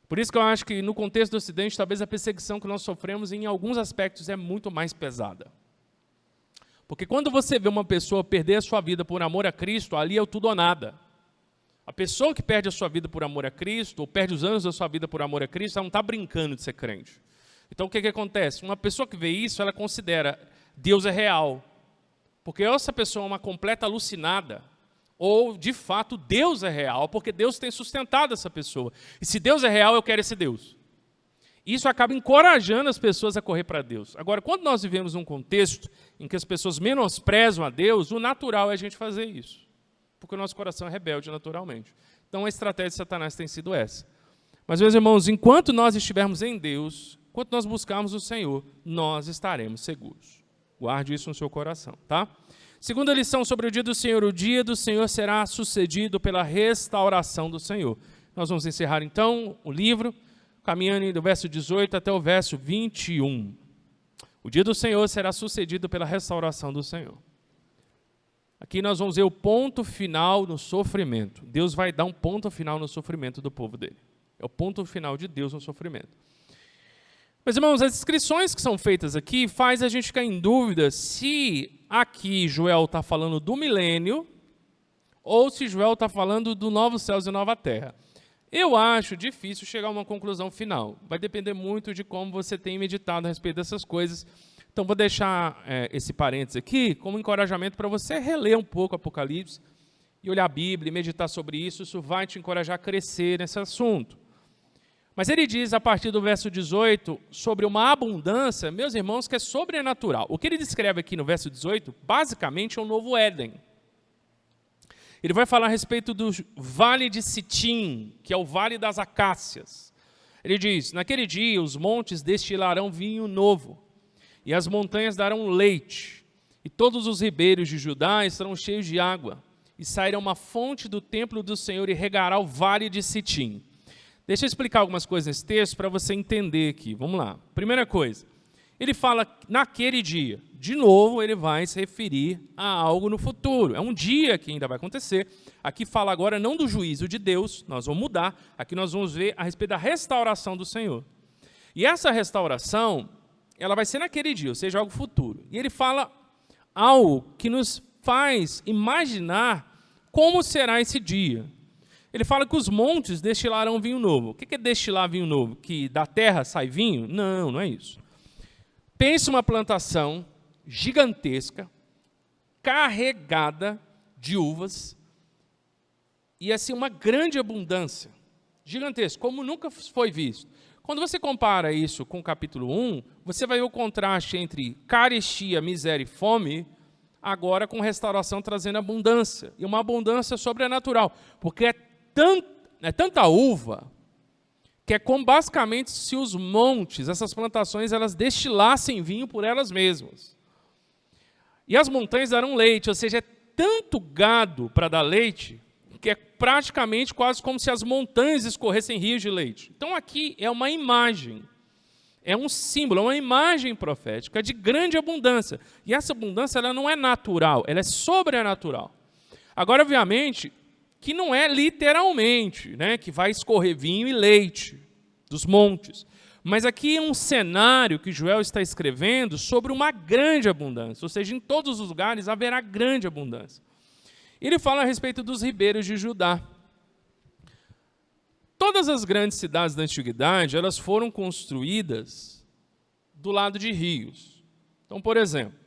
Por isso que eu acho que no contexto do Ocidente, talvez a perseguição que nós sofremos em alguns aspectos é muito mais pesada. Porque quando você vê uma pessoa perder a sua vida por amor a Cristo, ali é o tudo ou nada. A pessoa que perde a sua vida por amor a Cristo, ou perde os anos da sua vida por amor a Cristo, ela não está brincando de ser crente. Então o que acontece? Uma pessoa que vê isso, ela considera Deus é real. Porque ou essa pessoa é uma completa alucinada, ou, de fato, Deus é real, porque Deus tem sustentado essa pessoa. E se Deus é real, eu quero esse Deus. Isso acaba encorajando as pessoas a correr para Deus. Agora, quando nós vivemos um contexto em que as pessoas menosprezam a Deus, o natural é a gente fazer isso. Porque o nosso coração é rebelde naturalmente. Então, a estratégia de Satanás tem sido essa. Mas, meus irmãos, enquanto nós estivermos em Deus, enquanto nós buscarmos o Senhor, nós estaremos seguros. Guarde isso no seu coração, tá? Segunda lição sobre o dia do Senhor. O dia do Senhor será sucedido pela restauração do Senhor. Nós vamos encerrar, então, o livro, caminhando do verso 18 até o verso 21. O dia do Senhor será sucedido pela restauração do Senhor. Aqui nós vamos ver o ponto final no sofrimento. Deus vai dar um ponto final no sofrimento do povo dele. É o ponto final de Deus no sofrimento. Meus irmãos, as descrições que são feitas aqui faz a gente ficar em dúvida se aqui Joel está falando do milênio ou se Joel está falando do novos céus e nova terra. Eu acho difícil chegar a uma conclusão final. Vai depender muito de como você tem meditado a respeito dessas coisas. Então, vou deixar esse parênteses aqui como encorajamento para você reler um pouco Apocalipse e olhar a Bíblia e meditar sobre isso, isso vai te encorajar a crescer nesse assunto. Mas ele diz, a partir do verso 18, sobre uma abundância, meus irmãos, que é sobrenatural. O que ele descreve aqui no verso 18, basicamente, é o novo Éden. Ele vai falar a respeito do vale de Sitim, que é o vale das acácias. Ele diz, naquele dia os montes destilarão vinho novo, e as montanhas darão leite, e todos os ribeiros de Judá estarão cheios de água, e sairá uma fonte do templo do Senhor e regará o vale de Sitim. Deixa eu explicar algumas coisas nesse texto para você entender aqui. Vamos lá. Primeira coisa, ele fala naquele dia. De novo, ele vai se referir a algo no futuro. É um dia que ainda vai acontecer. Aqui fala agora não do juízo de Deus, nós vamos mudar. Aqui nós vamos ver a respeito da restauração do Senhor. E essa restauração, ela vai ser naquele dia, ou seja, algo futuro. E ele fala algo que nos faz imaginar como será esse dia. Ele fala que os montes destilarão vinho novo. O que é destilar vinho novo? Que da terra sai vinho? Não, não é isso. Pense uma plantação gigantesca, carregada de uvas, e assim uma grande abundância, gigantesca, como nunca foi visto. Quando você compara isso com o capítulo 1, você vai ver o contraste entre carestia, miséria e fome, agora com restauração trazendo abundância, e uma abundância sobrenatural, porque é tanta uva, que é como basicamente se os montes, essas plantações, elas destilassem vinho por elas mesmas. E as montanhas darão leite, ou seja, é tanto gado para dar leite, que é praticamente quase como se as montanhas escorressem rios de leite. Então aqui é uma imagem, é um símbolo, é uma imagem profética de grande abundância. E essa abundância ela não é natural, ela é sobrenatural. Agora, obviamente, que não é literalmente, né, que vai escorrer vinho e leite dos montes. Mas aqui é um cenário que Joel está escrevendo sobre uma grande abundância, ou seja, em todos os lugares haverá grande abundância. Ele fala a respeito dos ribeiros de Judá. Todas as grandes cidades da antiguidade, elas foram construídas do lado de rios. Então, por exemplo,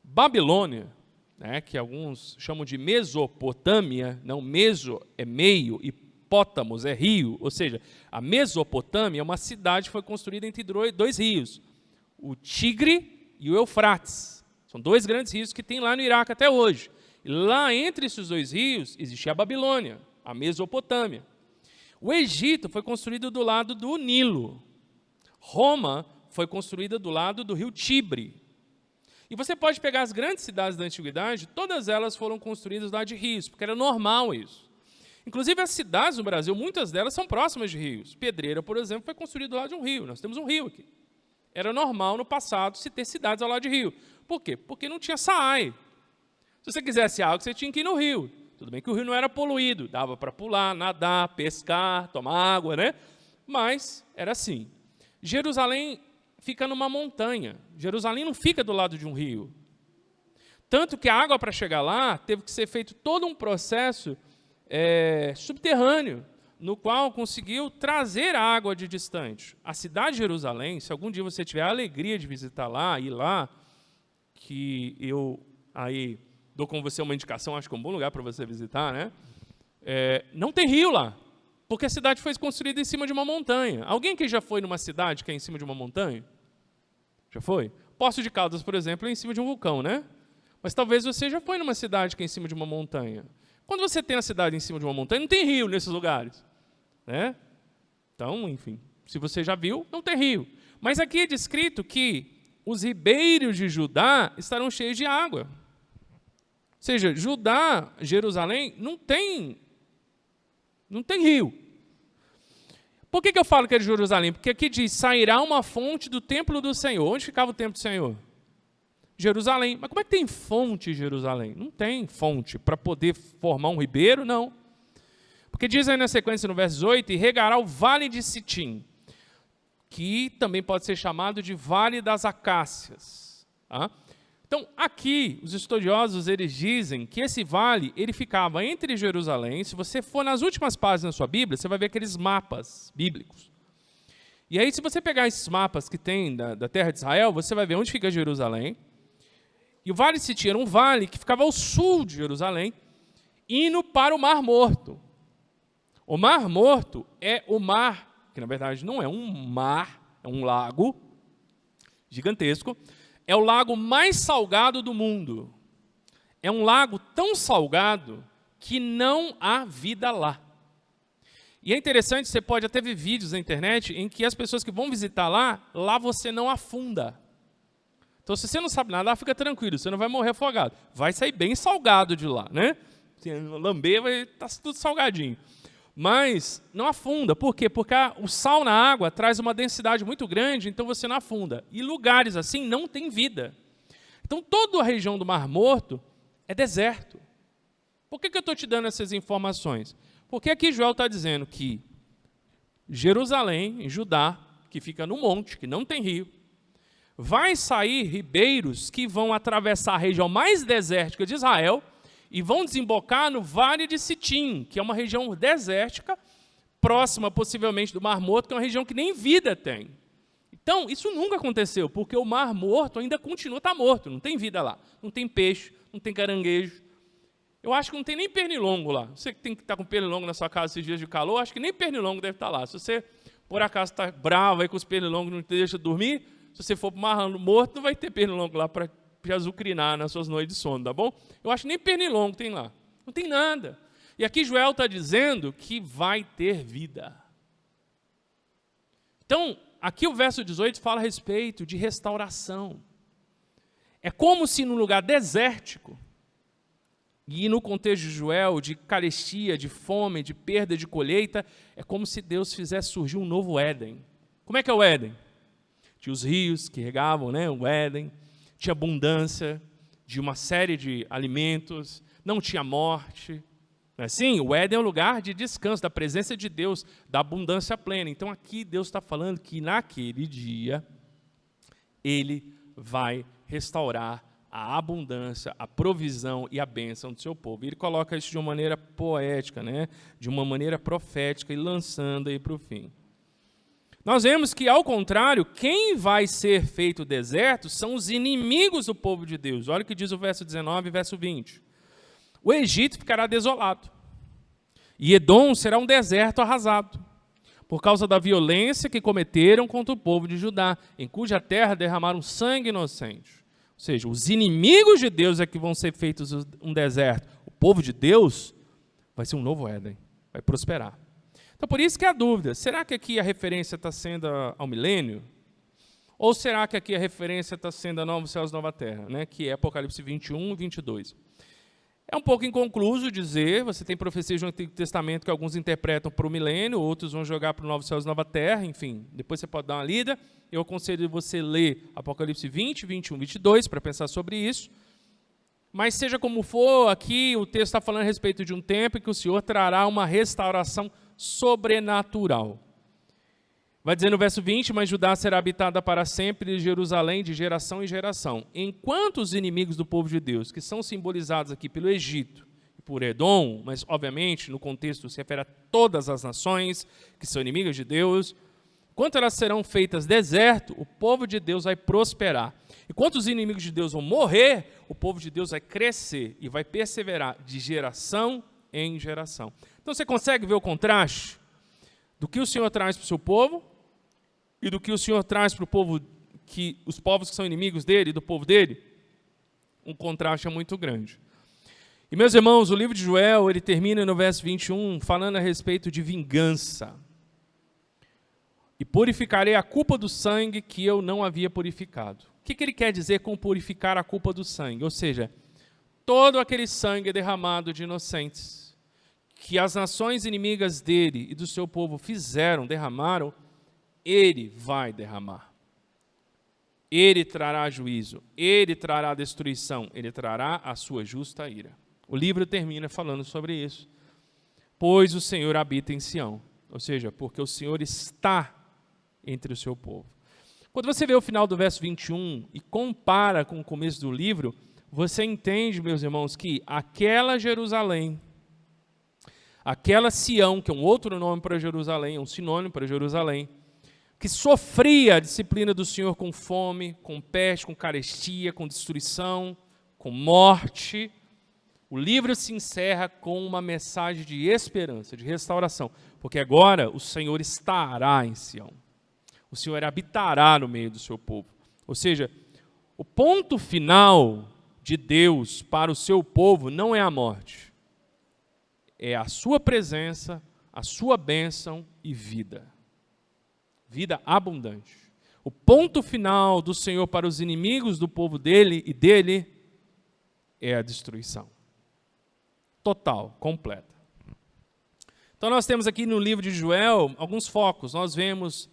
Babilônia, né, que alguns chamam de Mesopotâmia, não, meso é meio e pótamos é rio, ou seja, a Mesopotâmia é uma cidade que foi construída entre dois rios, o Tigre e o Eufrates. São dois grandes rios que tem lá no Iraque até hoje. E lá entre esses dois rios existia a Babilônia, a Mesopotâmia. O Egito foi construído do lado do Nilo. Roma foi construída do lado do rio Tibre. E você pode pegar as grandes cidades da antiguidade, todas elas foram construídas do lado de rios, porque era normal isso. Inclusive, as cidades no Brasil, muitas delas são próximas de rios. Pedreira, por exemplo, foi construída do lado de um rio. Nós temos um rio aqui. Era normal, no passado, se ter cidades ao lado de rio. Por quê? Porque não tinha SAAI. Se você quisesse água, você tinha que ir no rio. Tudo bem que o rio não era poluído. Dava para pular, nadar, pescar, tomar água, né? Mas era assim. Jerusalém fica numa montanha. Jerusalém não fica do lado de um rio. Tanto que a água, para chegar lá, teve que ser feito todo um processo subterrâneo, no qual conseguiu trazer água de distante. A cidade de Jerusalém, se algum dia você tiver a alegria de visitar lá, ir lá, que eu aí dou com você uma indicação, acho que é um bom lugar para você visitar, né? Não tem rio lá, porque a cidade foi construída em cima de uma montanha. Alguém que já foi numa cidade que é em cima de uma montanha? Já foi? Poços de Caldas, por exemplo, é em cima de um vulcão, né? Mas talvez você já foi numa cidade que é em cima de uma montanha. Quando você tem a cidade em cima de uma montanha, não tem rio nesses lugares, né? Então, enfim, se você já viu, não tem rio. Mas aqui é descrito que os ribeiros de Judá estarão cheios de água. Ou seja, Judá, Jerusalém, não tem rio. Por que eu falo que é de Jerusalém? Porque aqui diz, sairá uma fonte do templo do Senhor. Onde ficava o templo do Senhor? Jerusalém. Mas como é que tem fonte em Jerusalém? Não tem fonte para poder formar um ribeiro, não. Porque diz aí na sequência, no verso 8, e regará o vale de Sitim, que também pode ser chamado de Vale das Acácias. Tá? Então, aqui, os estudiosos, eles dizem que esse vale, ele ficava entre Jerusalém. Se você for nas últimas páginas da sua Bíblia, você vai ver aqueles mapas bíblicos. E aí, se você pegar esses mapas que tem da terra de Israel, você vai ver onde fica Jerusalém. E o Vale de Sitim era um vale que ficava ao sul de Jerusalém. indo para o Mar Morto. O Mar Morto é o mar, que na verdade não é um mar, é um lago gigantesco, é o lago mais salgado do mundo. É um lago tão salgado que não há vida lá. E é interessante, você pode até ver vídeos na internet em que as pessoas que vão visitar lá você não afunda. Então, se você não sabe nadar, fica tranquilo, você não vai morrer afogado. Vai sair bem salgado de lá, né? Se lamber, vai estar tudo salgadinho. Mas não afunda. Por quê? Porque o sal na água traz uma densidade muito grande, então você não afunda. E lugares assim não tem vida. Então, toda a região do Mar Morto é deserto. Por que eu estou te dando essas informações? Porque aqui Joel está dizendo que Jerusalém, em Judá, que fica no monte, que não tem rio, vai sair ribeiros que vão atravessar a região mais desértica de Israel e vão desembocar no Vale de Sitim, que é uma região desértica, próxima possivelmente do Mar Morto, que é uma região que nem vida tem. Então, isso nunca aconteceu, porque o Mar Morto ainda continua, está morto, não tem vida lá, não tem peixe, não tem caranguejo. Eu acho que não tem nem pernilongo lá. Você que tem que estar com pernilongo na sua casa esses dias de calor, acho que nem pernilongo deve estar lá. Se você, por acaso, está bravo aí com os pernilongos, não te deixa dormir, se você for para o Mar Morto, não vai ter pernilongo lá para azucrinar nas suas noites de sono, tá bom? Eu acho que nem pernilongo tem lá. Não tem nada. E aqui Joel está dizendo que vai ter vida. Então, aqui o verso 18 fala a respeito de restauração. É como se num lugar desértico, e no contexto de Joel, de carestia, de fome, de perda de colheita, é como se Deus fizesse surgir um novo Éden. Como é que é o Éden? Tinha os rios que regavam, né, o Éden, tinha abundância de uma série de alimentos, não tinha morte. Não é assim? O Éden é um lugar de descanso, da presença de Deus, da abundância plena. Então aqui Deus está falando que naquele dia Ele vai restaurar a abundância, a provisão e a bênção do seu povo. E ele coloca isso de uma maneira poética, né? De uma maneira profética e lançando aí para o fim. Nós vemos que, ao contrário, quem vai ser feito deserto são os inimigos do povo de Deus. Olha o que diz o verso 19 e verso 20. O Egito ficará desolado, e Edom será um deserto arrasado, por causa da violência que cometeram contra o povo de Judá, em cuja terra derramaram sangue inocente. Ou seja, os inimigos de Deus é que vão ser feitos um deserto. O povo de Deus vai ser um novo Éden, vai prosperar. Então, por isso que a dúvida, será que aqui a referência está sendo ao milênio? Ou será que aqui a referência está sendo a novos céus e nova terra, né? Que é Apocalipse 21 e 22? É um pouco inconcluso dizer, você tem profecias do Antigo Testamento que alguns interpretam para o milênio, outros vão jogar para o novos céus e nova terra, enfim, depois você pode dar uma lida. Eu aconselho você ler Apocalipse 20, 21, 22 para pensar sobre isso. Mas seja como for, aqui o texto está falando a respeito de um tempo em que o Senhor trará uma restauração sobrenatural. Vai dizer no verso 20, mas Judá será habitada para sempre e Jerusalém de geração em geração. Enquanto os inimigos do povo de Deus, que são simbolizados aqui pelo Egito e por Edom, mas obviamente no contexto se refere a todas as nações que são inimigas de Deus, enquanto elas serão feitas deserto, o povo de Deus vai prosperar. Enquanto os inimigos de Deus vão morrer, o povo de Deus vai crescer e vai perseverar de geração em geração. Então você consegue ver o contraste do que o Senhor traz para o seu povo e do que o Senhor traz para o povo, os povos que são inimigos dele e do povo dele? Um contraste muito grande. E, meus irmãos, o livro de Joel, ele termina no verso 21, falando a respeito de vingança. E purificarei a culpa do sangue que eu não havia purificado. O que ele quer dizer com purificar a culpa do sangue? Ou seja, todo aquele sangue derramado de inocentes, que as nações inimigas dele e do seu povo derramaram, ele vai derramar. Ele trará juízo, ele trará destruição, ele trará a sua justa ira. O livro termina falando sobre isso. Pois o Senhor habita em Sião, ou seja, porque o Senhor está entre o seu povo. Quando você vê o final do verso 21 e compara com o começo do livro, você entende, meus irmãos, que aquela Jerusalém, aquela Sião, que é um outro nome para Jerusalém, um sinônimo para Jerusalém, que sofria a disciplina do Senhor com fome, com peste, com carestia, com destruição, com morte, O livro se encerra com uma mensagem de esperança, de restauração, porque agora o Senhor estará em Sião. O Senhor habitará no meio do seu povo. Ou seja, o ponto final de Deus para o seu povo não é a morte. É a sua presença, a sua bênção e vida. Vida abundante. O ponto final do Senhor para os inimigos do povo dele e dele é a destruição. Total, completa. Então nós temos aqui no livro de Joel alguns focos. Nós vemos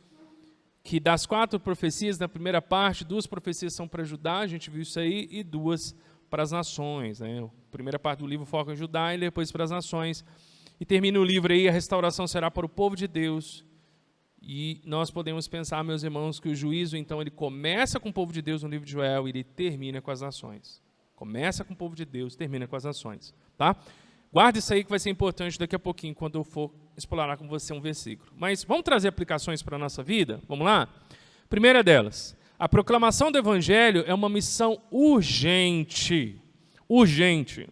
que das 4 profecias, na primeira parte, 2 profecias são para Judá, a gente viu isso aí, e 2 para as nações. Né? A primeira parte do livro foca em Judá e depois para as nações. E termina o livro aí, a restauração será para o povo de Deus. E nós podemos pensar, meus irmãos, que o juízo, então, ele começa com o povo de Deus no livro de Joel e ele termina com as nações. Começa com o povo de Deus, termina com as nações. Tá? Guarde isso aí que vai ser importante daqui a pouquinho, quando eu for explorar com você um versículo. Mas vamos trazer aplicações para a nossa vida? Vamos lá? Primeira delas, a proclamação do Evangelho é uma missão urgente. Urgente.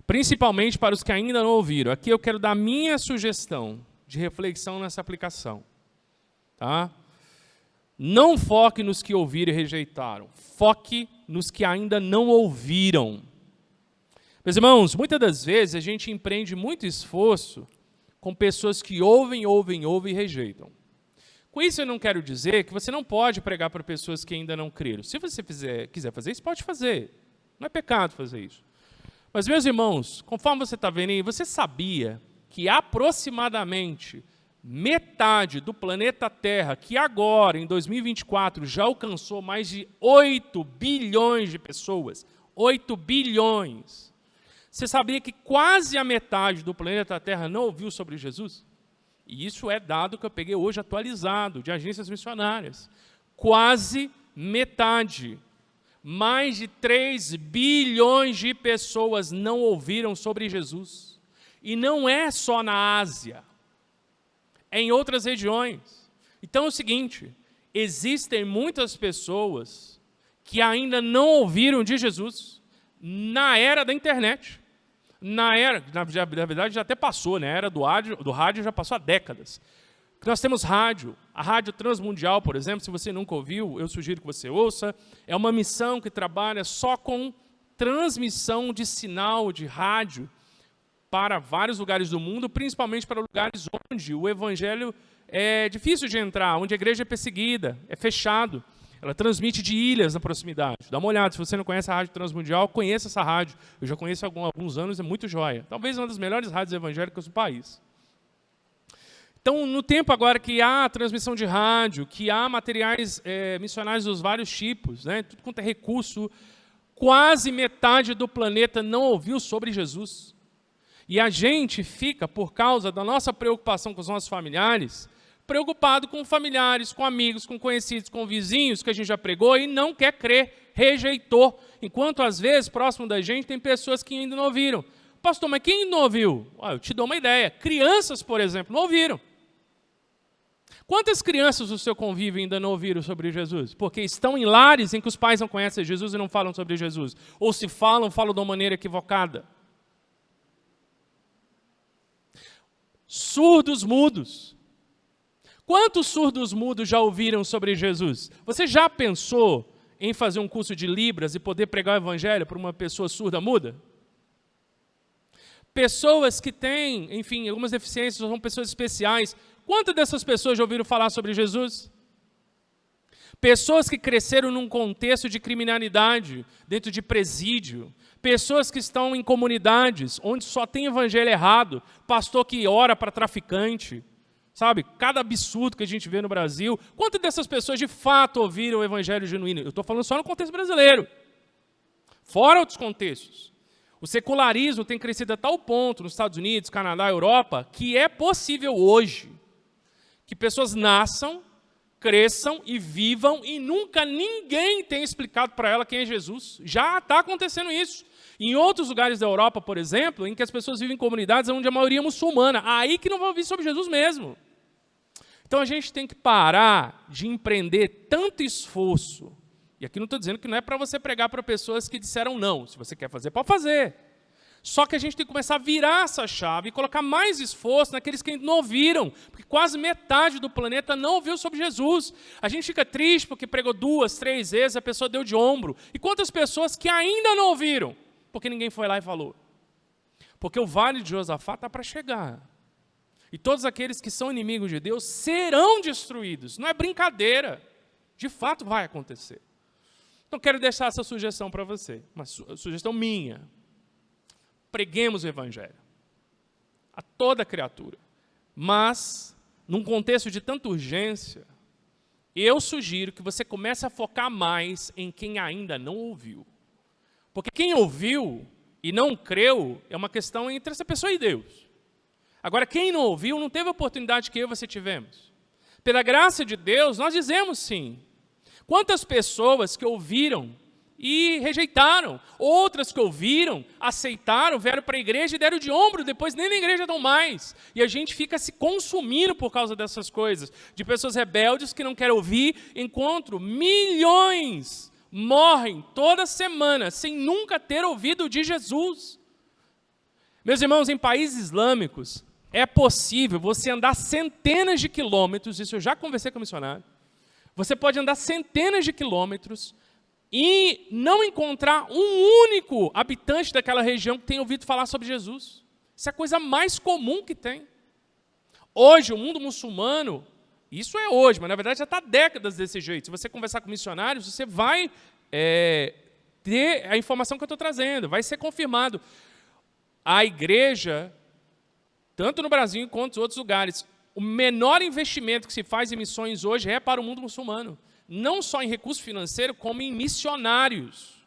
Principalmente para os que ainda não ouviram. Aqui eu quero dar minha sugestão de reflexão nessa aplicação. Tá? Não foque nos que ouviram e rejeitaram. Foque nos que ainda não ouviram. Meus irmãos, muitas das vezes a gente empreende muito esforço com pessoas que ouvem e rejeitam. Com isso eu não quero dizer que você não pode pregar para pessoas que ainda não creram. Se você quiser fazer isso, pode fazer. Não é pecado fazer isso. Mas, meus irmãos, conforme você está vendo aí, você sabia que aproximadamente metade do planeta Terra, que agora, em 2024, já alcançou mais de 8 bilhões de pessoas, 8 bilhões. Você sabia que quase a metade do planeta Terra não ouviu sobre Jesus? E isso é dado que eu peguei hoje atualizado, de agências missionárias. Quase metade. Mais de 3 bilhões de pessoas não ouviram sobre Jesus. E não é só na Ásia. É em outras regiões. Então é o seguinte, existem muitas pessoas que ainda não ouviram de Jesus na era da internet. Na verdade já até passou, né? A era do rádio já passou há décadas. Nós temos rádio, a Rádio Transmundial, por exemplo, se você nunca ouviu, eu sugiro que você ouça. É uma missão que trabalha só com transmissão de sinal de rádio para vários lugares do mundo, principalmente para lugares onde o evangelho é difícil de entrar, onde a igreja é perseguida, é fechado. Ela transmite de ilhas na proximidade. Dá uma olhada, se você não conhece a Rádio Transmundial, conheça essa rádio. Eu já conheço há alguns anos, é muito joia. Talvez uma das melhores rádios evangélicas do país. Então, no tempo agora que há transmissão de rádio, que há materiais missionários dos vários tipos, né, tudo quanto é recurso, quase metade do planeta não ouviu sobre Jesus. E a gente fica, por causa da nossa preocupação com os nossos familiares, preocupado com familiares, com amigos, com conhecidos, com vizinhos que a gente já pregou e não quer crer, rejeitou. Enquanto, às vezes, próximo da gente, tem pessoas que ainda não ouviram. Pastor, mas quem não ouviu? Eu te dou uma ideia. Crianças, por exemplo, não ouviram. Quantas crianças do seu convívio ainda não ouviram sobre Jesus? Porque estão em lares em que os pais não conhecem Jesus e não falam sobre Jesus. Ou se falam de uma maneira equivocada. Surdos mudos. Quantos surdos mudos já ouviram sobre Jesus? Você já pensou em fazer um curso de Libras e poder pregar o Evangelho para uma pessoa surda muda? Pessoas que têm, enfim, algumas deficiências, são pessoas especiais. Quantas dessas pessoas já ouviram falar sobre Jesus? Pessoas que cresceram num contexto de criminalidade, dentro de presídio. Pessoas que estão em comunidades onde só tem evangelho errado. Pastor que ora para traficante. Sabe, cada absurdo que a gente vê no Brasil. Quantas dessas pessoas de fato ouviram o evangelho genuíno? Eu estou falando só no contexto brasileiro. Fora outros contextos. O secularismo tem crescido a tal ponto nos Estados Unidos, Canadá, Europa, que é possível hoje que pessoas nasçam, cresçam e vivam e nunca ninguém tem explicado para ela quem é Jesus. Já está acontecendo isso. Em outros lugares da Europa, por exemplo, em que as pessoas vivem em comunidades onde a maioria é muçulmana, aí que não vão ouvir sobre Jesus mesmo. Então a gente tem que parar de empreender tanto esforço. E aqui não estou dizendo que não é para você pregar para pessoas que disseram não. Se você quer fazer, pode fazer. Só que a gente tem que começar a virar essa chave e colocar mais esforço naqueles que não ouviram, porque quase metade do planeta não ouviu sobre Jesus. A gente fica triste porque pregou 2, 3 vezes, a pessoa deu de ombro. E quantas pessoas que ainda não ouviram, porque ninguém foi lá e falou? Porque o vale de Josafá está para chegar. E todos aqueles que são inimigos de Deus serão destruídos. Não é brincadeira. De fato vai acontecer. Então quero deixar essa sugestão para você, uma sugestão minha. Preguemos o Evangelho a toda criatura. Mas, num contexto de tanta urgência, eu sugiro que você comece a focar mais em quem ainda não ouviu. Porque quem ouviu e não creu é uma questão entre essa pessoa e Deus. Agora, quem não ouviu não teve a oportunidade que eu e você tivemos. Pela graça de Deus, nós dizemos sim. Quantas pessoas que ouviram e rejeitaram, outras que ouviram, aceitaram, vieram para a igreja e deram de ombro, depois nem na igreja estão mais. E a gente fica se consumindo por causa dessas coisas, de pessoas rebeldes que não querem ouvir, enquanto milhões morrem toda semana sem nunca ter ouvido de Jesus. Meus irmãos, em países islâmicos, é possível você andar centenas de quilômetros, isso eu já conversei com o missionário, você pode andar centenas de quilômetros e não encontrar um único habitante daquela região que tenha ouvido falar sobre Jesus. Isso é a coisa mais comum que tem. Hoje, o mundo muçulmano, isso é hoje, mas na verdade já está há décadas desse jeito. Se você conversar com missionários, você vai ter a informação que eu estou trazendo, vai ser confirmado. A igreja, tanto no Brasil quanto em outros lugares, o menor investimento que se faz em missões hoje é para o mundo muçulmano. Não só em recurso financeiro, como em missionários.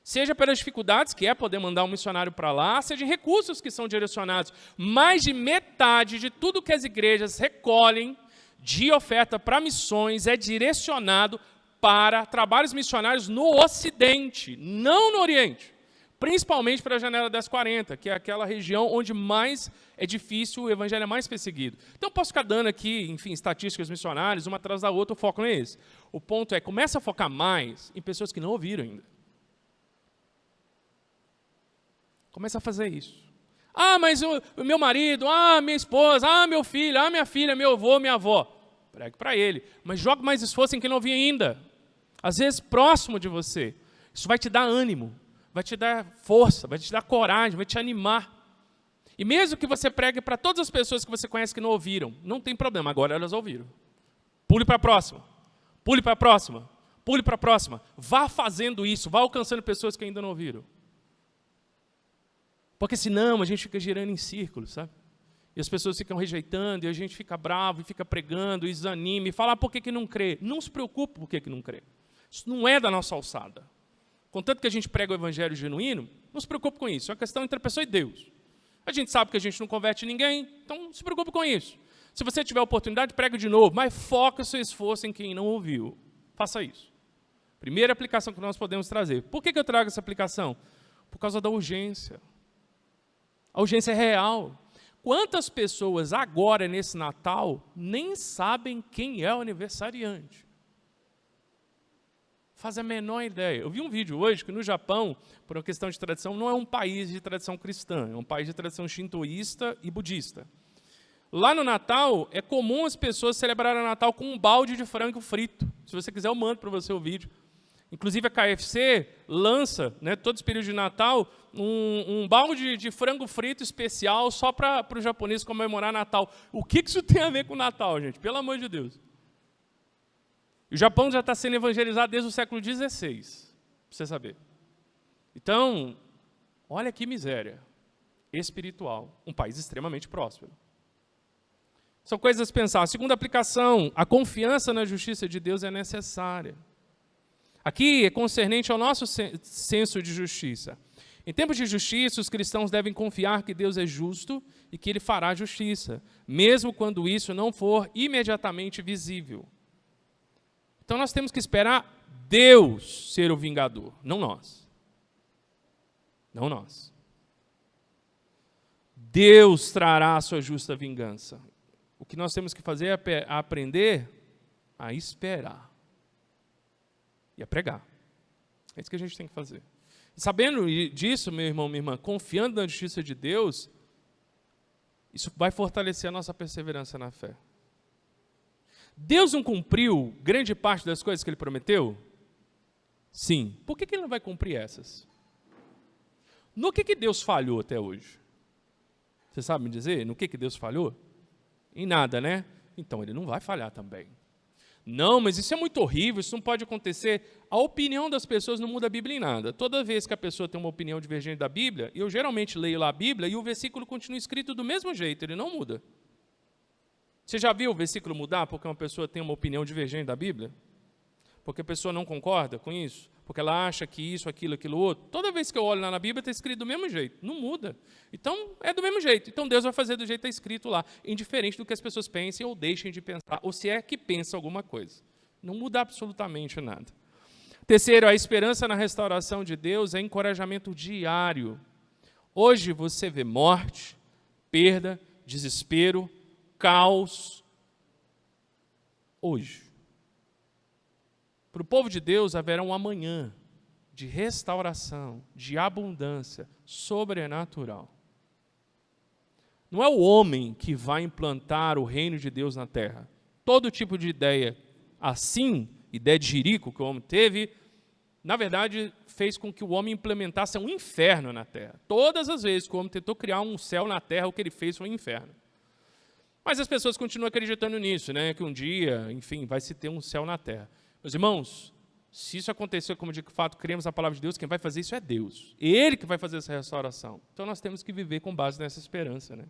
Seja pelas dificuldades que é poder mandar um missionário para lá, seja em recursos que são direcionados. Mais de metade de tudo que as igrejas recolhem de oferta para missões é direcionado para trabalhos missionários no Ocidente, não no Oriente. Principalmente para a janela 1040, que é aquela região onde mais é difícil, o evangelho é mais perseguido. Então, posso ficar dando aqui, enfim, estatísticas missionárias, uma atrás da outra, o foco não é esse. O ponto é, começa a focar mais em pessoas que não ouviram ainda. Começa a fazer isso. Ah, mas o meu marido, minha esposa, meu filho, minha filha, meu avô, minha avó. Pregue para ele. Mas jogue mais esforço em quem não ouviu ainda. Às vezes, próximo de você. Isso vai te dar ânimo. Vai te dar força, vai te dar coragem, vai te animar. E mesmo que você pregue para todas as pessoas que você conhece que não ouviram, não tem problema, agora elas ouviram. Pule para a próxima, pule para a próxima, pule para a próxima. Vá fazendo isso, vá alcançando pessoas que ainda não ouviram. Porque senão a gente fica girando em círculos, sabe? E as pessoas ficam rejeitando, e a gente fica bravo, e fica pregando, e desanima, e fala, por que não crê? Não se preocupe por que não crê. Isso não é da nossa alçada. Contanto que a gente prega o evangelho genuíno, não se preocupe com isso. É uma questão entre a pessoa e Deus. A gente sabe que a gente não converte ninguém, então não se preocupe com isso. Se você tiver oportunidade, prega de novo, mas foca o seu esforço em quem não ouviu. Faça isso. Primeira aplicação que nós podemos trazer. Por que eu trago essa aplicação? Por causa da urgência. A urgência é real. Quantas pessoas agora, nesse Natal, nem sabem quem é o aniversariante? Faz a menor ideia. Eu vi um vídeo hoje que no Japão, por uma questão de tradição, não é um país de tradição cristã, é um país de tradição shintoísta e budista. Lá no Natal, é comum as pessoas celebrarem o Natal com um balde de frango frito. Se você quiser, eu mando para você o vídeo. Inclusive, a KFC lança, todos os períodos de Natal, um balde de frango frito especial só para os japoneses comemorar Natal. O que isso tem a ver com o Natal, gente? Pelo amor de Deus. O Japão já está sendo evangelizado desde o século XVI, para você saber. Então, olha que miséria espiritual, um país extremamente próspero. São coisas a pensar. A segunda aplicação, a confiança na justiça de Deus é necessária. Aqui é concernente ao nosso senso de justiça. Em tempos de justiça, os cristãos devem confiar que Deus é justo e que Ele fará justiça, mesmo quando isso não for imediatamente visível. Então, nós temos que esperar Deus ser o vingador, não nós. Não nós. Deus trará a sua justa vingança. O que nós temos que fazer é aprender a esperar e a pregar. É isso que a gente tem que fazer. Sabendo disso, meu irmão, minha irmã, confiando na justiça de Deus, isso vai fortalecer a nossa perseverança na fé. Deus não cumpriu grande parte das coisas que Ele prometeu? Sim. Por que Ele não vai cumprir essas? No que Deus falhou até hoje? Você sabe me dizer? No que Deus falhou? Em nada, né? Então Ele não vai falhar também. Não, mas isso é muito horrível, isso não pode acontecer. A opinião das pessoas não muda a Bíblia em nada. Toda vez que a pessoa tem uma opinião divergente da Bíblia, eu geralmente leio lá a Bíblia e o versículo continua escrito do mesmo jeito, ele não muda. Você já viu o versículo mudar porque uma pessoa tem uma opinião divergente da Bíblia? Porque a pessoa não concorda com isso? Porque ela acha que isso, aquilo outro? Toda vez que eu olho lá na Bíblia está escrito do mesmo jeito, não muda. Então, é do mesmo jeito. Então, Deus vai fazer do jeito que está escrito lá, indiferente do que as pessoas pensem ou deixem de pensar, ou se é que pensa alguma coisa. Não muda absolutamente nada. Terceiro, a esperança na restauração de Deus é encorajamento diário. Hoje você vê morte, perda, desespero, caos. Hoje. Para o povo de Deus haverá um amanhã de restauração, de abundância sobrenatural. Não é o homem que vai implantar o reino de Deus na terra. Todo tipo de ideia assim, ideia de jirico que o homem teve, na verdade, fez com que o homem implementasse um inferno na terra. Todas as vezes que o homem tentou criar um céu na terra, o que ele fez foi um inferno. Mas as pessoas continuam acreditando nisso, né? Que um dia, enfim, vai se ter um céu na terra. Meus irmãos, se isso acontecer, como de fato cremos na palavra de Deus, quem vai fazer isso é Deus. Ele que vai fazer essa restauração. Então nós temos que viver com base nessa esperança, né?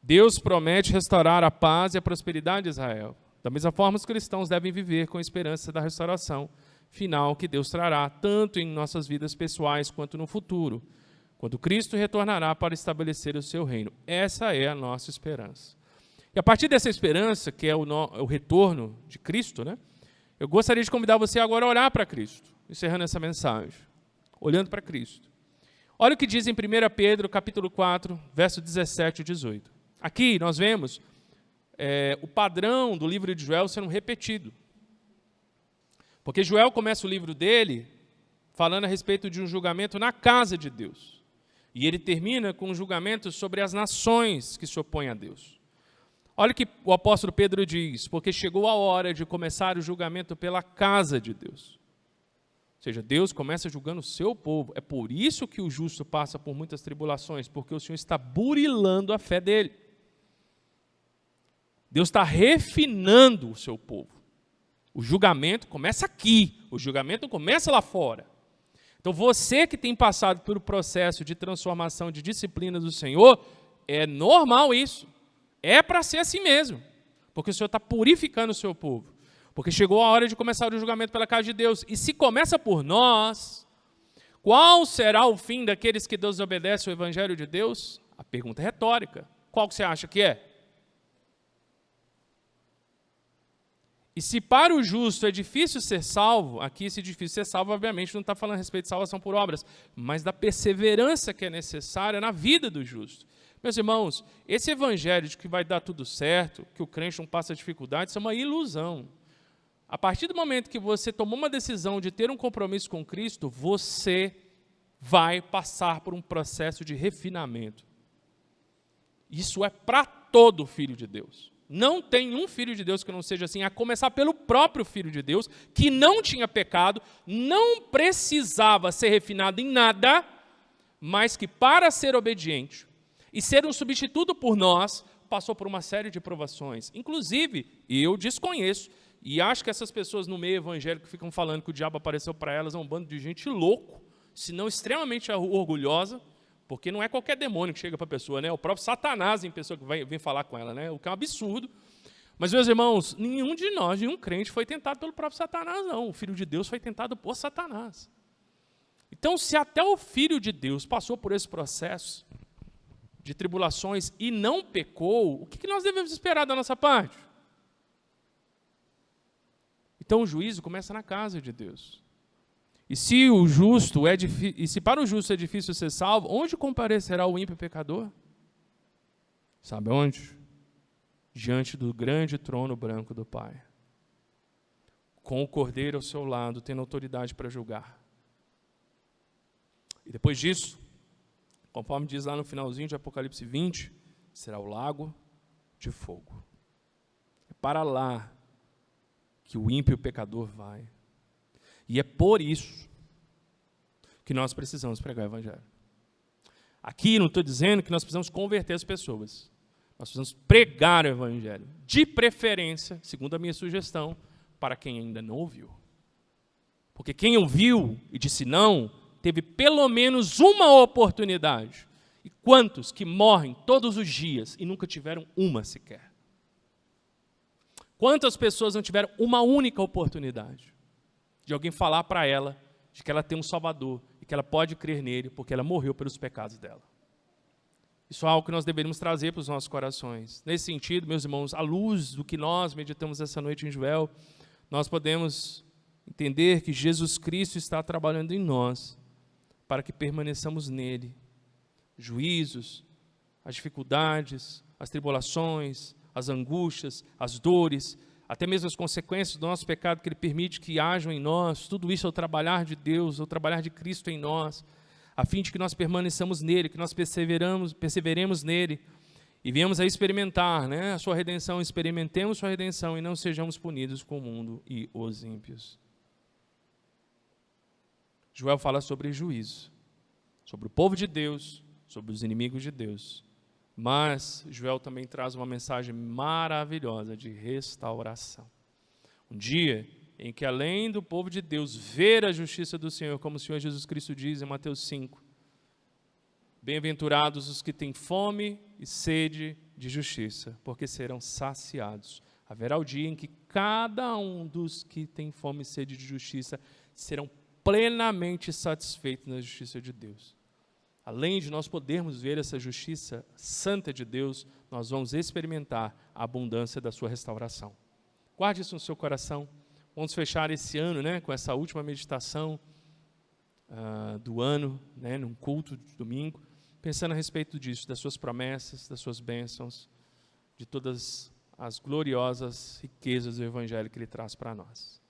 Deus promete restaurar a paz e a prosperidade de Israel. Da mesma forma, os cristãos devem viver com a esperança da restauração final que Deus trará, tanto em nossas vidas pessoais quanto no futuro, quando Cristo retornará para estabelecer o seu reino. Essa é a nossa esperança. E a partir dessa esperança, que é o retorno de Cristo, né? Eu gostaria de convidar você agora a orar para Cristo, encerrando essa mensagem, olhando para Cristo. Olha o que diz em 1 Pedro, capítulo 4, verso 17 e 18. Aqui nós vemos o padrão do livro de Joel sendo repetido. Porque Joel começa o livro dele falando a respeito de um julgamento na casa de Deus. E ele termina com um julgamento sobre as nações que se opõem a Deus. Olha o que o apóstolo Pedro diz, porque chegou a hora de começar o julgamento pela casa de Deus. Ou seja, Deus começa julgando o seu povo. É por isso que o justo passa por muitas tribulações, porque o Senhor está burilando a fé dele. Deus está refinando o seu povo. O julgamento começa aqui, o julgamento não começa lá fora. Então você que tem passado pelo processo de transformação, de disciplina do Senhor, é normal isso. É para ser assim mesmo, porque o Senhor está purificando o seu povo. Porque chegou a hora de começar o julgamento pela casa de Deus. E se começa por nós, qual será o fim daqueles que desobedecem ao Evangelho de Deus? A pergunta é retórica. Qual que você acha que é? E se para o justo é difícil ser salvo, aqui esse difícil ser salvo, obviamente, não está falando a respeito de salvação por obras, mas da perseverança que é necessária na vida do justo. Meus irmãos, esse evangelho de que vai dar tudo certo, que o crente não passa dificuldade, isso é uma ilusão. A partir do momento que você tomou uma decisão de ter um compromisso com Cristo, você vai passar por um processo de refinamento. Isso é para todo filho de Deus. Não tem um filho de Deus que não seja assim, a começar pelo próprio Filho de Deus, que não tinha pecado, não precisava ser refinado em nada, mas que para ser obediente e ser um substituto por nós, passou por uma série de provações. Inclusive, eu desconheço, e acho que essas pessoas no meio evangélico que ficam falando que o diabo apareceu para elas, é um bando de gente louco, se não extremamente orgulhosa, porque não é qualquer demônio que chega para a pessoa, né? O próprio Satanás em pessoa que vem falar com ela, né? O que é um absurdo. Mas, meus irmãos, nenhum de nós, nenhum crente foi tentado pelo próprio Satanás, não. O Filho de Deus foi tentado por Satanás. Então, se até o Filho de Deus passou por esse processo de tribulações e não pecou, o que nós devemos esperar da nossa parte? Então, o juízo começa na casa de Deus. E se para o justo é difícil ser salvo, onde comparecerá o ímpio pecador? Sabe onde? Diante do grande trono branco do Pai. Com o Cordeiro ao seu lado, tendo autoridade para julgar. depois disso, conforme diz lá no finalzinho de Apocalipse 20, será o lago de fogo. É para lá que o ímpio e o pecador vai. E é por isso que nós precisamos pregar o Evangelho. Aqui não estou dizendo que nós precisamos converter as pessoas. Nós precisamos pregar o Evangelho. De preferência, segundo a minha sugestão, para quem ainda não ouviu. Porque quem ouviu e disse não, teve pelo menos uma oportunidade. E quantos que morrem todos os dias e nunca tiveram uma sequer? Quantas pessoas não tiveram uma única oportunidade de alguém falar para ela de que ela tem um Salvador e que ela pode crer nele porque ela morreu pelos pecados dela? Isso é algo que nós deveríamos trazer para os nossos corações. Nesse sentido, meus irmãos, à luz do que nós meditamos essa noite em Joel, nós podemos entender que Jesus Cristo está trabalhando em nós para que permaneçamos nele. Juízos, as dificuldades, as tribulações, as angústias, as dores, até mesmo as consequências do nosso pecado que ele permite que hajam em nós, tudo isso é o trabalhar de Deus, é o trabalhar de Cristo em nós, a fim de que nós permaneçamos nele, que nós perseveremos nele e viemos a experimentar, a sua redenção, experimentemos sua redenção e não sejamos punidos com o mundo e os ímpios. Joel fala sobre juízo, sobre o povo de Deus, sobre os inimigos de Deus. Mas Joel também traz uma mensagem maravilhosa de restauração. Um dia em que, além do povo de Deus ver a justiça do Senhor, como o Senhor Jesus Cristo diz em Mateus 5, bem-aventurados os que têm fome e sede de justiça, porque serão saciados. Haverá o dia em que cada um dos que tem fome e sede de justiça serão plenamente satisfeitos na justiça de Deus. Além de nós podermos ver essa justiça santa de Deus, nós vamos experimentar a abundância da sua restauração. Guarde isso no seu coração. Vamos fechar esse ano com essa última meditação do ano, num culto de domingo, pensando a respeito disso, das suas promessas, das suas bênçãos, de todas as gloriosas riquezas do Evangelho que ele traz para nós.